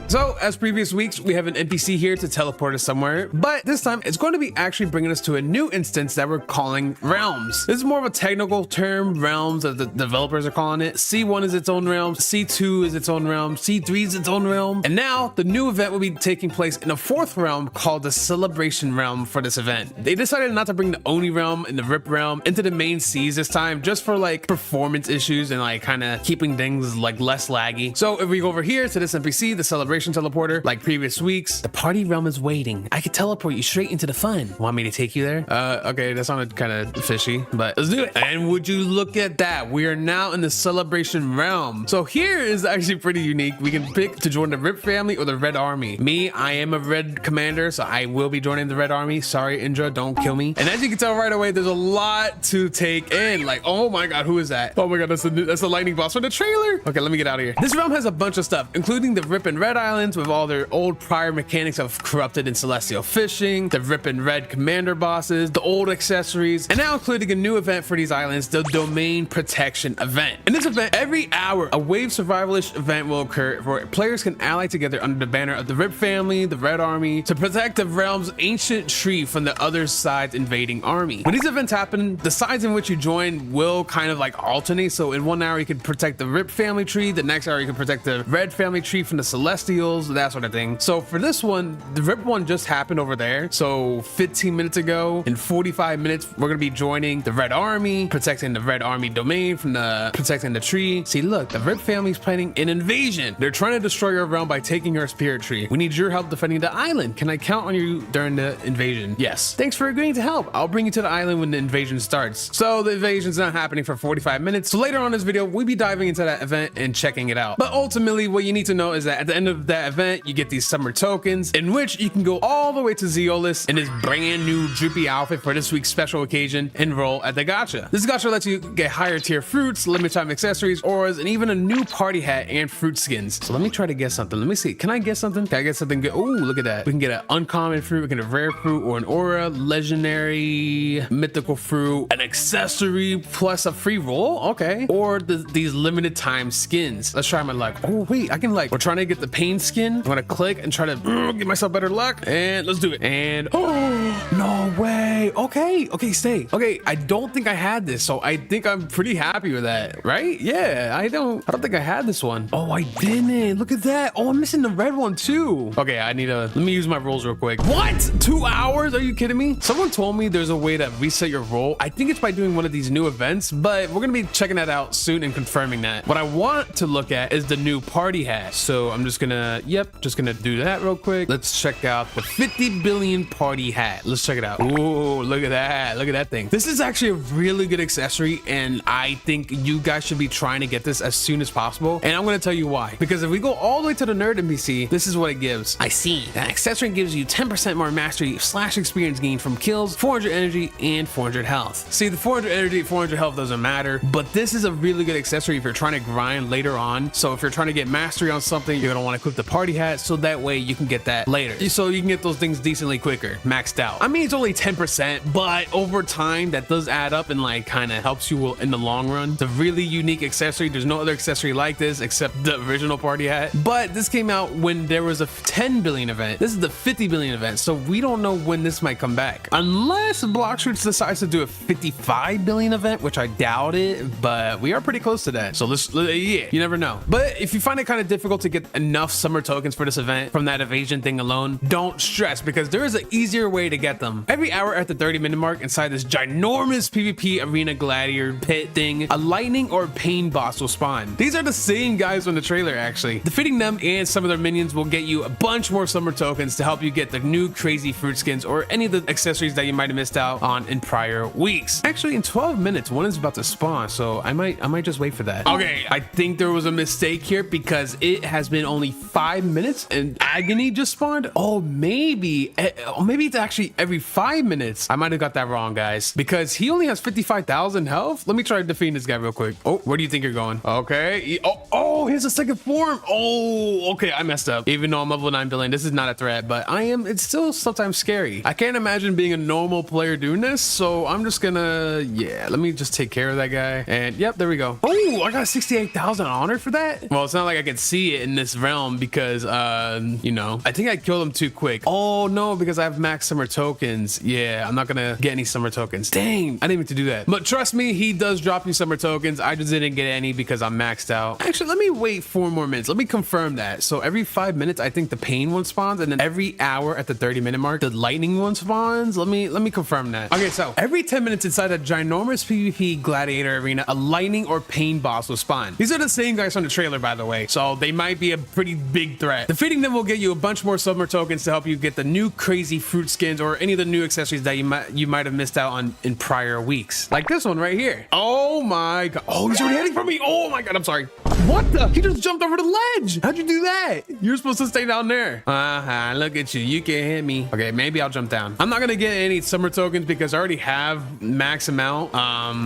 So, as previous weeks, we have an NPC here to teleport us somewhere, but this time it's going to be actually bringing us to a new instance that we're calling realms. This is more of a technical term, realms, as the developers are calling it. C1 is its own realm, C2 is its own realm, C3 is its own realm, and now the new event will be taking place in a fourth realm called the Celebration realm for this event. They decided not to bring the Oni realm and the Rip realm into the main seas this time, just for like performance issues and like kind of keeping things like less laggy. So if we go over here to this NPC, the Celebration teleporter, like previous weeks, the party realm is waiting. I could teleport you straight into the fun. Want me to take you there? Okay, that sounded kind of fishy, but let's do it. And would you look at that? We are now in the Celebration realm. So here is actually pretty unique. We can pick to join the Rip family or the Red Army. Me, I am a Red commander, so I will be joining the Red Army. Sorry, Indra, don't kill me. And as you can tell right away, there's a lot to take in. Like, oh my god, who is that? Oh my god, that's the lightning boss from the trailer. Okay, let me get out of here. This realm has a bunch of stuff, including the Rip and Red Islands with all their old prior mechanics of corrupted and celestial fishing, the Rip and Red commander bosses, the old accessories, and now including a new event for these islands, the Domain Protection event. In this event, every hour, a wave survivalist event will occur where players can ally together under the banner of the Rip family, the Red Army, to protect the realm's ancient tree from the other side's invading army. When these events happen, the sides in which you join will kind of like alternate. So in 1 hour, you can protect the Rip family tree, the next hour, you can protect the Red family tree from the Celestials, that sort of thing. So for this one, the Rip one just happened over there. So 15 minutes ago, in 45 minutes, we're gonna be joining the Red Army, protecting the Red Army domain from protecting the tree. See, look, the Rip family's planning an invasion. They're trying to destroy your realm by taking your spirit tree. We need your help defending the island. Can I count on you during the invasion? Yes. Thanks for agreeing to help. I'll bring you to the island when the invasion starts. So the invasion's not happening for 45 minutes. So later on in this video, we'll be diving into that event and checking it out. But ultimately, what you need to know is that at the end of that event, you get these summer tokens in which you can go all the way to Zeolus in his brand new drippy outfit for this week's special occasion and roll at the gacha. This gacha lets you get higher tier fruits, limited time accessories, auras, and even a new party hat and fruit skins. So let me try to guess something. Let me see. Can I guess something? Can I get something good? Oh, look at that. We can get an uncommon fruit, we can get a rare fruit or an aura, legendary, mythical fruit, an accessory plus a free roll. Okay. Or these limited time skins. Let's try my luck. Oh, wait, I can like, we're trying to get the pain skin. I'm gonna click and try to get myself better luck, and let's do it. And oh no way. Okay, stay. Okay, I don't think I had this, so I think I'm pretty happy with that, right? Yeah, I don't think I had this one. Oh, I didn't. Look at that. Oh, I'm missing the red one too. Okay, let me use my rolls real quick. What? 2 hours? Are you kidding me? Someone told me there's a way to reset your roll. I think it's by doing one of these new events, but we're gonna be checking that out soon and confirming that. What I want to look at is the new party hat. So I'm just gonna do that real quick. Let's check out the 50 billion party hat. Let's check it out. Ooh, look at that. Look at that thing. This is actually a really good accessory, and I think you guys should be trying to get this as soon as possible. And I'm gonna tell you why. Because if we go all the way to the nerd NPC, this is what it gives. I see. That accessory gives you 10% more mastery / experience gain from kills, 400 energy, and 400 health. See, the 400 energy, 400 health doesn't matter, but this is a really good accessory if you're trying to grind later on. So if you're trying to get mastery on something, you're gonna want to equip the party hat, so that way you can get that later. So you can get those things decently quicker, maxed out. I mean, it's only 10%, but over time that does add up and like kind of helps you in the long run. It's a really unique accessory. There's no other accessory like this except the original party hat. But this came out when there was a 10 billion event. This is the 50 billion event, so we don't know when this might come back. Unless Blox decides to do a 55 billion event, which I doubt it, but we are pretty close to that. So yeah, you never know. But if you find it kind of difficult to get enough summer tokens for this event from that evasion thing alone, don't stress because there is an easier way to get them. Every hour at the 30-minute mark inside this ginormous PvP arena gladiator pit thing, a lightning or pain boss will spawn. These are the same guys from the trailer actually. Defeating them and some of their minions will get you a bunch more summer tokens to help you get the new crazy fruit skins or any of the accessories that you might have missed out on in prior weeks. Actually, in 12 minutes, one is about to spawn, so I might just wait for that. Okay, I think there was a mistake here because it has been only 5 minutes and Agony just spawned. Oh, maybe it's actually every 5 minutes. I might have got that wrong, guys, because he only has 55,000 health. Let me try defeating this guy real quick. Oh, where do you think you're going? Okay. Oh, here's a second form. Oh, okay, I messed up. Even though I'm level 9 billion, this is not a threat, but it's still sometimes scary. I can't imagine being a normal player doing this, so I'm just gonna, let me just take care of that guy. And yep, there we go. Oh, I got 68,000 honor for that. Well, it's not like I can see it in this realm because, you know, I think I killed him too quick. Oh no, because I have max summer tokens. Yeah, I'm not gonna get any summer tokens. Dang, I didn't mean to do that. But trust me, he does drop you summer tokens. I just didn't get any because I'm maxed out. Actually, let me wait 4 more minutes. Let me confirm that. So every 5 minutes, I think the pain one spawns, and then every hour at the 30-minute mark, the lightning one spawns. Let me confirm that. Okay, so every 10 minutes inside a ginormous PvP gladiator arena, a lightning or pain boss will spawn. These are the same guys from the trailer, by the way, so they might be a pretty big threat. Defeating them will get you a bunch more summer tokens to help you get the new crazy fruit skins or any of the new accessories that you might have missed out on in prior weeks, like this one right here. Oh my god. Oh, he's already heading for me. Oh my god, I'm sorry. What the? He just jumped over the ledge. How'd you do that? You're supposed to stay down there. Look at you. You can't hit me. Okay, maybe I'll jump down. I'm not gonna get any summer tokens because I already have max amount.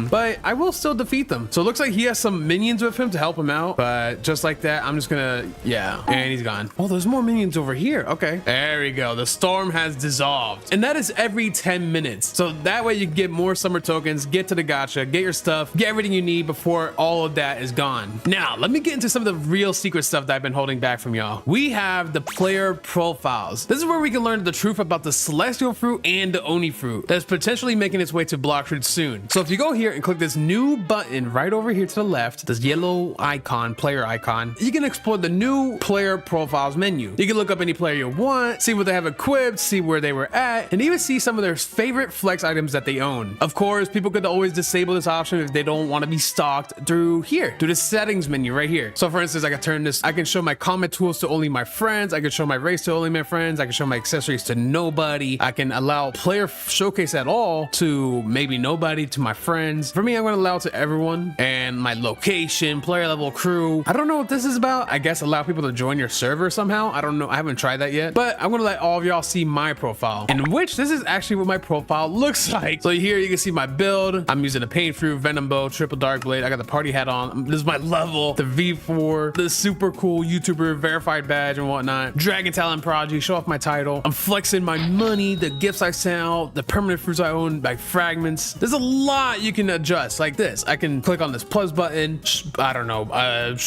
But I will still defeat them. So it looks like he has some minions with him to help him out. But just like that, I'm just gonna, and he's gone. Oh, there's more minions over here. Okay, there we go. The storm has dissolved. And that is every 10 minutes. So that way you can get more summer tokens, get to the gacha, get your stuff, get everything you need before all of that is gone. Now, let me get into some of the real secret stuff that I've been holding back from y'all. We have the player profiles. This is where we can learn the truth about the celestial fruit and the oni fruit that is potentially making its way to Blox soon. So if you go here and click this new button right over here to the left, this yellow icon, player icon, you can explore the new player profiles menu. You can look up any player you want, see what they have equipped, see where they were at, and even see some of their favorite flex items that they own. Of course, people could always disable this option if they don't want to be stalked through the settings menu right here. So for instance, I can turn this, I can show my comment tools to only my friends, I can show my race to only my friends, I can show my accessories to nobody, I can allow player showcase at all to maybe nobody, to my friends. For me, I'm going to allow it to everyone, and my location, player level, crew. I don't know what this is about. I guess allow people to join your server somehow. I don't know. I haven't tried that yet, but I'm going to let all of y'all see my profile, in which this is actually what my profile looks like. So here you can see my build. I'm using a pain fruit, venom bow, triple dark blade. I got the party hat on. This is my level, the V4, the super cool YouTuber verified badge and whatnot. Dragon Talent Prodigy, show off my title. I'm flexing my money, the gifts I sent out, the permanent fruits I own, like fragments. There's a lot you can adjust like this. I can click on this plus button. I don't know. I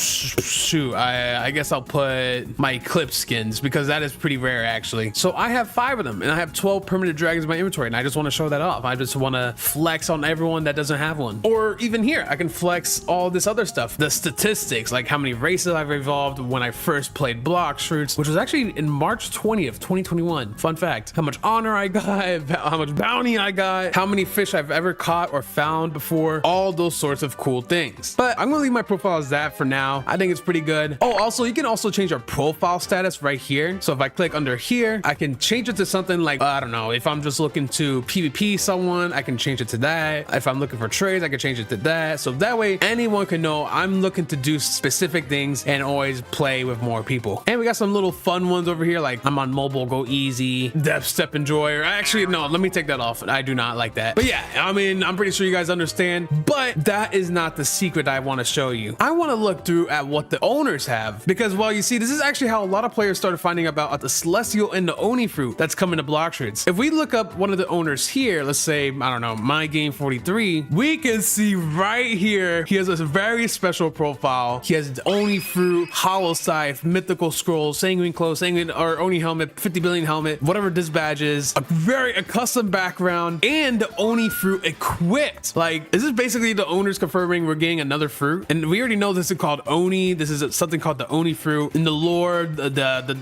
guess I'll put my eclipse skins because that is pretty rare actually. So I have 5 of them and I have 12 permanent dragons in my inventory and I just want to show that off. I just want to flex on everyone that doesn't have one. Or even here, I can flex all this other stuff. The statistics, like how many races I've evolved when I first played Blox Fruits, which was actually in March 20th, 2021. Fun fact, how much honor I got, how much bounty I got, how many fish I've ever caught or found before, all those sorts of cool things. But I'm gonna leave my profile as that for now. I think it's pretty good. Oh, also, you can also change your profile status right here. So if I click under here, I can change it to something like, I don't know, if I'm just looking to PvP someone, I can change it to that. If I'm looking for trades, I can change it to that. So that way anyone can know I'm looking to do specific things and always play with more people. And we got some little fun ones over here, like I'm on mobile, go easy, depth step enjoyer. Actually, no, let me take that off. I do not like that. But yeah, I mean, I'm pretty sure you guys understand, but that is not the secret I want to show you. I want to look through at what the owners have, because well, you see, this is actually how a lot of players started finding about the celestial and the oni fruit that's coming to Blox Fruits. If we look up one of the owners here, let's say, I don't know, my game 43, we can see right here, he has a very special profile style. He has Oni fruit, hollow scythe, mythical scroll, sanguine clothes, sanguine or Oni helmet, 50 billion helmet, whatever this badge is, a custom background, and the Oni fruit equipped. Like, is this basically the owners confirming we're getting another fruit? And we already know this is called Oni. This is something called the Oni fruit. In the lore,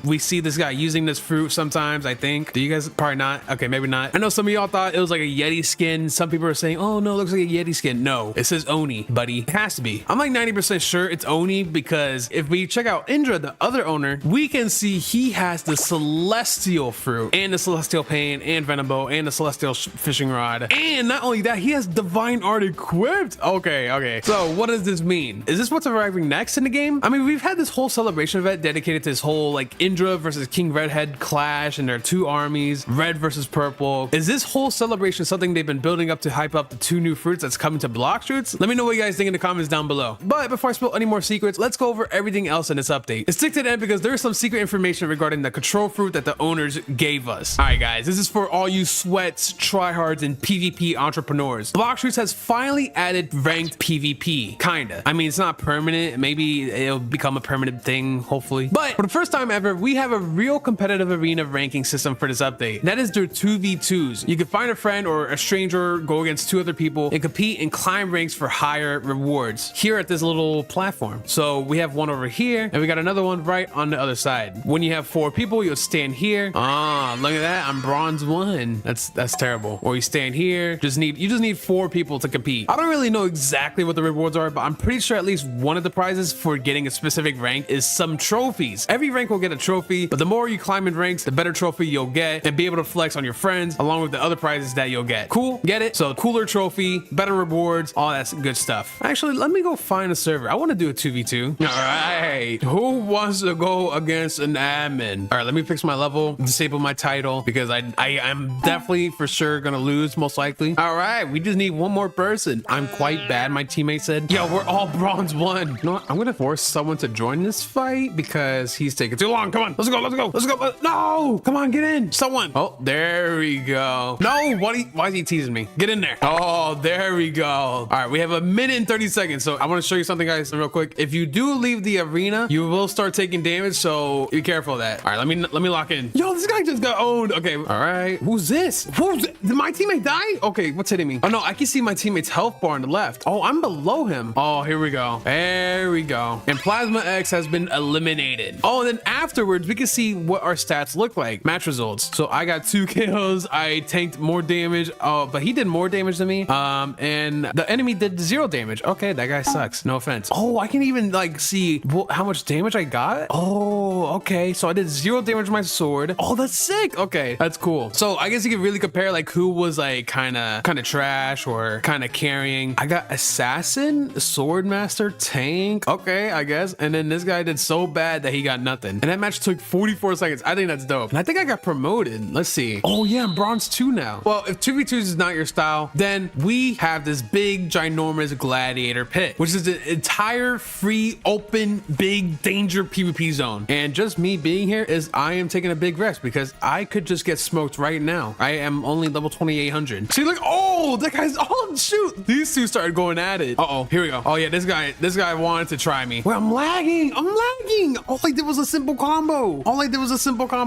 we see this guy using this fruit sometimes, I think. Do you guys? Probably not. Okay, maybe not. I know some of y'all thought it was like a Yeti skin. Some people are saying, oh no, it looks like a Yeti skin. No, it says Oni, buddy. It has to be. I'm like 90% sure it's Oni because if we check out Indra, the other owner, we can see he has the Celestial fruit and the Celestial Pain and Venom Bow and the Celestial Fishing Rod. And not only that, he has Divine Art equipped. Okay. So what does this mean? Is this what's arriving next in the game? I mean, we've had this whole celebration event dedicated to this whole like Indra versus King Redhead clash and their two armies, red versus purple. Is this whole celebration something they've been building up to hype up the two new fruits that's coming to Blox fruits? Let me know what you guys think in the comments down below. But before I spill any more secrets, let's go over everything else in this update. And stick to the end because there's some secret information regarding the control fruit that the owners gave us. All right, guys, this is for all you sweats, tryhards, and PvP entrepreneurs. Blox fruits has finally added ranked PvP. Kinda. I mean, it's not permanent. Maybe it'll become a permanent thing, hopefully. But for the first time ever, we have a real competitive arena ranking system for this update. That is their 2v2s. You can find a friend or a stranger, go against two other people, and compete and climb ranks for higher rewards here at this little platform. So we have one over here, and we got another one right on the other side. When you have 4 people, you'll stand here. Ah, look at that. I'm bronze 1. That's terrible. Or you stand here. You just need 4 people to compete. I don't really know exactly what the rewards are, but I'm pretty sure at least one of the prizes for getting a specific rank is some trophies. Every rank will get a trophy, but the more you climb in ranks, the better trophy you'll get and be able to flex on your friends along with the other prizes that you'll get. Cool? Get it? So cooler trophy, better rewards, all that good stuff. Actually, let me go find a server. I want to do a 2v2. All right. Who wants to go against an admin? All right, let me fix my level, disable my title because I am definitely for sure gonna lose most likely. All right, we just need one more person. I'm quite bad, my teammate said. Yo, we're all bronze 1. You know what? I'm gonna force someone to join this fight because he's taking too long. Come on, let's go. No, come on, get in. Someone. Oh, there we go. No, why is he teasing me? Get in there. Oh, there we go. All right, we have a minute and 30 seconds. So I want to show you something, guys, real quick. If you do leave the arena, you will start taking damage. So be careful of that. All right, let me lock in. Yo, this guy just got owned. Okay. All right. Who's this? Did my teammate die? Okay, what's hitting me? Oh no, I can see my teammate's health bar on the left. Oh, I'm below him. Oh, here we go. There we go. And Plasma X has been eliminated. Oh, and then afterwards, we can see what our stats look like. Match results. So I got 2 kills. I tanked more damage. Oh, but he did more damage than me. And the enemy did 0 damage. Okay, that guy sucks. No offense. Oh, I can even like see how much damage I got. Oh, okay. So I did 0 damage with my sword. Oh, that's sick. Okay, that's cool. So I guess you can really compare like who was like kind of trash or kind of carrying. I got assassin, sword master, tank. Okay, I guess. And then this guy did so bad that he got nothing. And that match took 44 seconds. I think that's dope. And I think I got promoted. Let's see. Oh yeah, I'm bronze 2 now. Well, if 2v2s is not your style, then we have this big, ginormous gladiator pit, which is an entire free, open, big danger PvP zone. And just me being here is I am taking a big risk because I could just get smoked right now. I am only level 2800. See, look, oh, that guy's, oh shoot. These two started going at it. Uh-oh, here we go. Oh yeah, this guy wanted to try me. Wait, I'm lagging. All I did was a simple combo.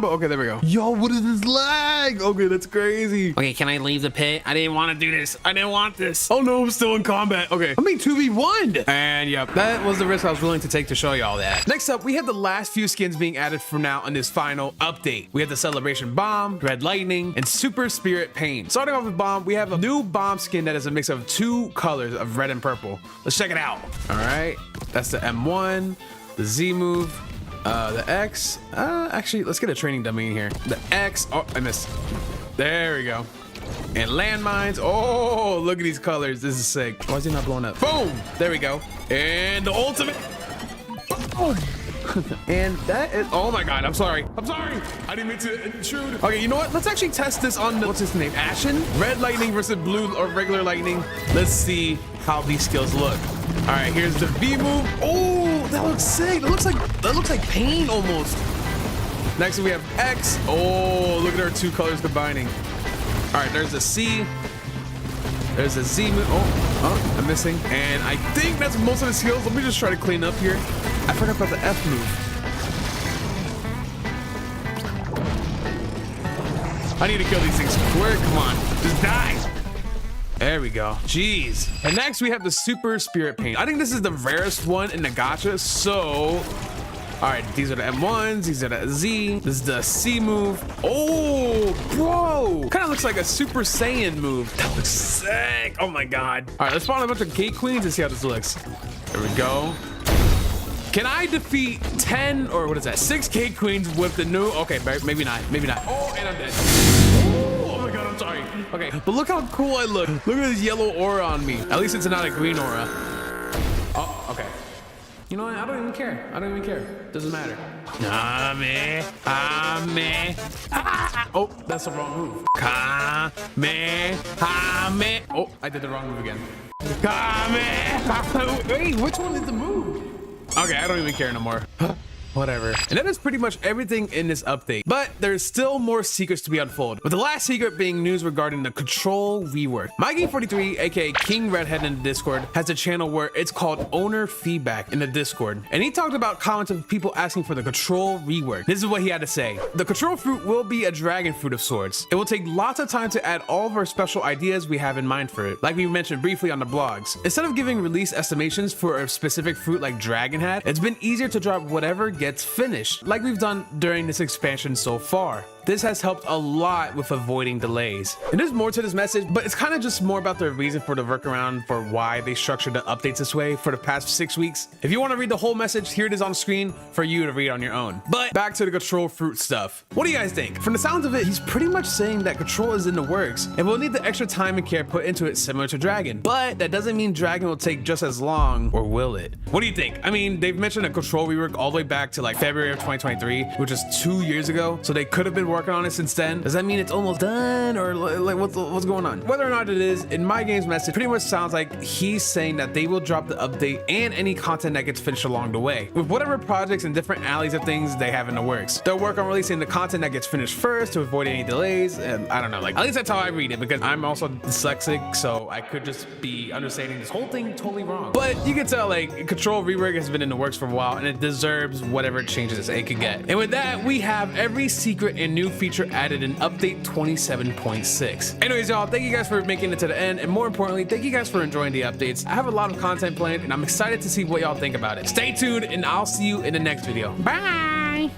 Okay, there we go. Yo, what is this lag? Okay, that's crazy. Okay, can I leave the pit? I didn't want to do this. I didn't want this. Oh no, I'm still in combat. Okay, I'm being 2v1'd. And yep, that was the risk I was willing to take to show y'all that. Next up, we have the last few skins being added from now on this final update. We have the Celebration Bomb, Red Lightning, and Super Spirit Pain. Starting off with Bomb, we have a new Bomb skin that is a mix of 2 colors of red and purple. Let's check it out. All right, that's the M1, the Z move, the X. Actually, let's get a training dummy in here. The X. Oh, I missed. There we go. And landmines. Oh, look at these colors. This is sick. Why is he not blowing up? Boom. There we go. And the ultimate. Boom. And that is, oh my god, I'm sorry. I didn't mean to intrude. Okay, you know what? Let's actually test this on the, what's his name? Ashen? Red lightning versus blue or regular lightning. Let's see how these skills look. All right, here's the V move. Oh, that looks sick. That looks like pain almost. Next we have X. Oh, look at our 2 colors combining. All right, there's a C. There's a Z move. Oh. Oh, I'm missing. And I think that's most of the skills. Let me just try to clean up here. I forgot about the F move. I need to kill these things quick. Come on, just die. There we go. Jeez. And next we have the Super Spirit Paint. I think this is the rarest one in the gacha. So, all right, these are the M1s. These are the Z. This is the C move. Oh, bro. Kind of looks like a Super Saiyan move. That looks sick. Oh my God. All right, let's spawn a bunch of Gate Queens and see how this looks. There we go. Can I defeat 10 or what is that? 6 Gate Queens with the new? Okay, maybe not. Maybe not. Oh, and I'm dead. Oh my God, I'm sorry. Okay, but look how cool I look. Look at this yellow aura on me. At least it's not a green aura. Oh, okay. You know what? I don't even care. I don't even care. Doesn't matter. Kame. Oh, that's the wrong move. Kame. Oh, I did the wrong move again. Kame. Wait, which one is the move? Okay, I don't even care no more. Whatever. And that is pretty much everything in this update. But there's still more secrets to be unfolded, with the last secret being news regarding the Control rework. MyGame43, aka King Redhead in the Discord, has a channel where it's called Owner Feedback in the Discord. And he talked about comments of people asking for the Control rework. This is what he had to say. The Control fruit will be a dragon fruit of sorts. It will take lots of time to add all of our special ideas we have in mind for it, like we mentioned briefly on the blogs. Instead of giving release estimations for a specific fruit like Dragon had, it's been easier to drop whatever gets finished, like we've done during this expansion so far. This has helped a lot with avoiding delays. And there's more to this message, but it's kind of just more about the reason for the workaround for why they structured the updates this way for the past 6 weeks. If you want to read the whole message, here it is on screen for you to read on your own. But back to the Control fruit stuff. What do you guys think? From the sounds of it, he's pretty much saying that Control is in the works and we'll need the extra time and care put into it similar to Dragon. But that doesn't mean Dragon will take just as long, or will it? What do you think? I mean, they've mentioned a Control rework all the way back to like February of 2023, which is 2 years ago. So they could have been working on it since then. Does that mean it's almost done, or like what's going on? Whether or not it is, in my game's message pretty much sounds like he's saying that they will drop the update and any content that gets finished along the way, with whatever projects and different alleys of things they have in the works. They'll work on releasing the content that gets finished first to avoid any delays. And I don't know, like, at least that's how I read it, because I'm also dyslexic, so I could just be understanding this whole thing totally wrong. But you can tell, like, Control rework has been in the works for a while, and it deserves whatever changes it could get. And with that, we have every secret and new feature added in update 27.6. Anyways, y'all, thank you guys for making it to the end, and more importantly, thank you guys for enjoying the updates. I have a lot of content planned, and I'm excited to see what y'all think about it. Stay tuned, and I'll see you in the next video. Bye.